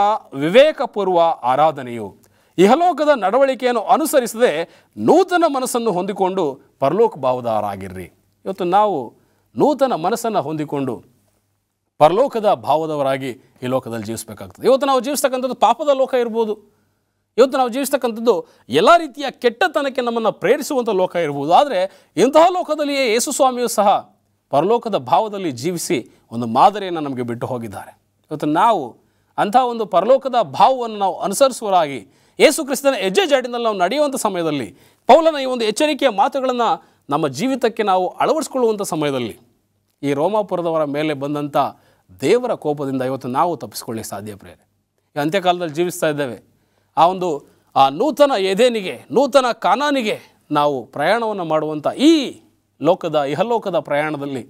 S1: ವಿವೇಕಪೂರ್ವ ಆರಾಧನೆಯು. ಇಹಲೋಕದ ನಡವಳಿಕೆಯನ್ನು ಅನುಸರಿಸದೆ ನೂತನ ಮನಸ್ಸನ್ನು ಹೊಂದಿಕೊಂಡು ಪರಲೋಕ ಭಾವದವರಾಗಿರ್ರಿ. ಇವತ್ತು ನಾವು ನೂತನ ಮನಸ್ಸನ್ನು ಹೊಂದಿಕೊಂಡು ಪರಲೋಕದ ಭಾವದವರಾಗಿ ಈ ಲೋಕದಲ್ಲಿ ಜೀವಿಸಬೇಕಾಗ್ತದೆ. ಇವತ್ತು ನಾವು ಜೀವಿಸ್ತಕ್ಕಂಥದ್ದು ಪಾಪದ ಲೋಕ ಇರ್ಬೋದು, ಇವತ್ತು ನಾವು ಜೀವಿಸ್ತಕ್ಕಂಥದ್ದು ಎಲ್ಲ ರೀತಿಯ ಕೆಟ್ಟತನಕ್ಕೆ ನಮ್ಮನ್ನು ಪ್ರೇರಿಸುವಂಥ ಲೋಕ ಇರ್ಬೋದು. ಆದರೆ ಇಂತಹ ಲೋಕದಲ್ಲಿಯೇ ಯೇಸು ಸ್ವಾಮಿಯು ಸಹ ಪರಲೋಕದ ಭಾವದಲ್ಲಿ ಜೀವಿಸಿ ಒಂದು ಮಾದರಿಯನ್ನು ನಮಗೆ ಬಿಟ್ಟು ಹೋಗಿದ್ದಾರೆ. ಇವತ್ತು ನಾವು ಅಂಥ ಒಂದು ಪರಲೋಕದ ಭಾವವನ್ನು ನಾವು ಅನುಸರಿಸುವರಾಗಿ ಯೇಸು ಕ್ರಿಸ್ತನ ಹೆಜ್ಜೆ ಜಾಡಿನಲ್ಲಿ ನಾವು ನಡೆಯುವಂಥ ಸಮಯದಲ್ಲಿ, ಪೌಲನ ಈ ಒಂದು ಎಚ್ಚರಿಕೆಯ ಮಾತುಗಳನ್ನು ನಮ್ಮ ಜೀವಿತಕ್ಕೆ ನಾವು ಅಳವಡಿಸ್ಕೊಳ್ಳುವಂಥ ಸಮಯದಲ್ಲಿ ಈ ರೋಮಾಪುರದವರ ಮೇಲೆ ಬಂದಂಥ ದೇವರ ಕೋಪದಿಂದ ಇವತ್ತು ನಾವು ತಪ್ಪಿಸ್ಕೊಳ್ಳಿಕ್ಕೆ ಸಾಧ್ಯ. ಪ್ರೇರೆ, ಈ ಅಂತ್ಯಕಾಲದಲ್ಲಿ ಜೀವಿಸ್ತಾ ಇದ್ದೇವೆ. ಆ ನೂತನ ಎದೇನಿಗೆ, ನೂತನ ಕಾನಾನಿಗೆ ನಾವು ಪ್ರಯಾಣವನ್ನು ಮಾಡುವಂಥ ಈ ಇಹಲೋಕದ ಪ್ರಯಾಣದಲ್ಲಿ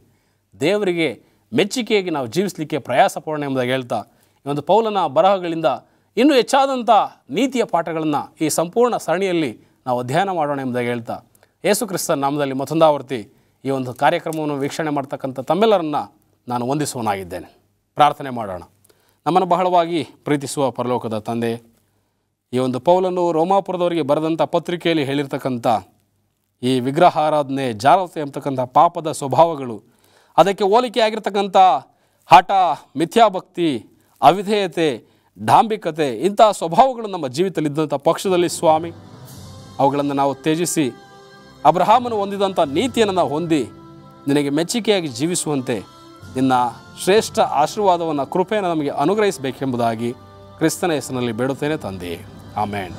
S1: ದೇವರಿಗೆ ಮೆಚ್ಚುಗೆಯಾಗಿ ನಾವು ಜೀವಿಸಲಿಕ್ಕೆ ಪ್ರಯಾಸ ಪಡೋಣ ಎಂಬುದಾಗಿ ಹೇಳ್ತಾ, ಈ ಒಂದು ಪೌಲನ ಬರಹಗಳಿಂದ ಇನ್ನೂ ಹೆಚ್ಚಾದಂಥ ನೀತಿಯ ಪಾಠಗಳನ್ನು ಈ ಸಂಪೂರ್ಣ ಸರಣಿಯಲ್ಲಿ ನಾವು ಅಧ್ಯಯನ ಮಾಡೋಣ ಎಂಬುದಾಗಿ ಹೇಳ್ತಾ, ಯೇಸು ಕ್ರಿಸ್ತನ ನಾಮದಲ್ಲಿ ಮತ್ತೊಂದಾವರ್ತಿ ಈ ಒಂದು ಕಾರ್ಯಕ್ರಮವನ್ನು ವೀಕ್ಷಣೆ ಮಾಡ್ತಕ್ಕಂಥ ತಮ್ಮೆಲ್ಲರನ್ನು ನಾನು ವಂದಿಸುವನಾಗಿದ್ದೇನೆ. ಪ್ರಾರ್ಥನೆ ಮಾಡೋಣ. ನಮ್ಮನ್ನು ಬಹಳವಾಗಿ ಪ್ರೀತಿಸುವ ಪರಲೋಕದ ತಂದೆ, ಈ ಒಂದು ಪೌಲನು ರೋಮಾಪುರದವರಿಗೆ ಬರೆದಂಥ ಪತ್ರಿಕೆಯಲ್ಲಿ ಹೇಳಿರ್ತಕ್ಕಂಥ ಈ ವಿಗ್ರಹಾರಾಧನೆ, ಜಾರತೆ ಎಂಬತಕ್ಕಂಥ ಪಾಪದ ಸ್ವಭಾವಗಳು, ಅದಕ್ಕೆ ಹೋಲಿಕೆಯಾಗಿರ್ತಕ್ಕಂಥ ಹಠ, ಮಿಥ್ಯಾಭಕ್ತಿ, ಅವಿಧೇಯತೆ, ಡಾಂಬಿಕತೆ, ಇಂಥ ಸ್ವಭಾವಗಳು ನಮ್ಮ ಜೀವಿತದಲ್ಲಿದ್ದಂಥ ಪಕ್ಷದಲ್ಲಿ ಸ್ವಾಮಿ, ಅವುಗಳನ್ನು ನಾವು ತ್ಯಜಿಸಿ ಅಬ್ರಹಾಮನು ಹೊಂದಿದಂಥ ನೀತಿಯನ್ನು ನಾವು ಹೊಂದಿ ನಿನಗೆ ಮೆಚ್ಚುಗೆಯಾಗಿ ಜೀವಿಸುವಂತೆ ನಿನ್ನ ಶ್ರೇಷ್ಠ ಆಶೀರ್ವಾದವನ್ನು, ಕೃಪೆಯನ್ನು ನಮಗೆ ಅನುಗ್ರಹಿಸಬೇಕೆಂಬುದಾಗಿ ಕ್ರಿಸ್ತನ ಹೆಸರಿನಲ್ಲಿ ಬೇಡುತ್ತೇನೆ ತಂದೆಯೇ. ಆಮೇನ್.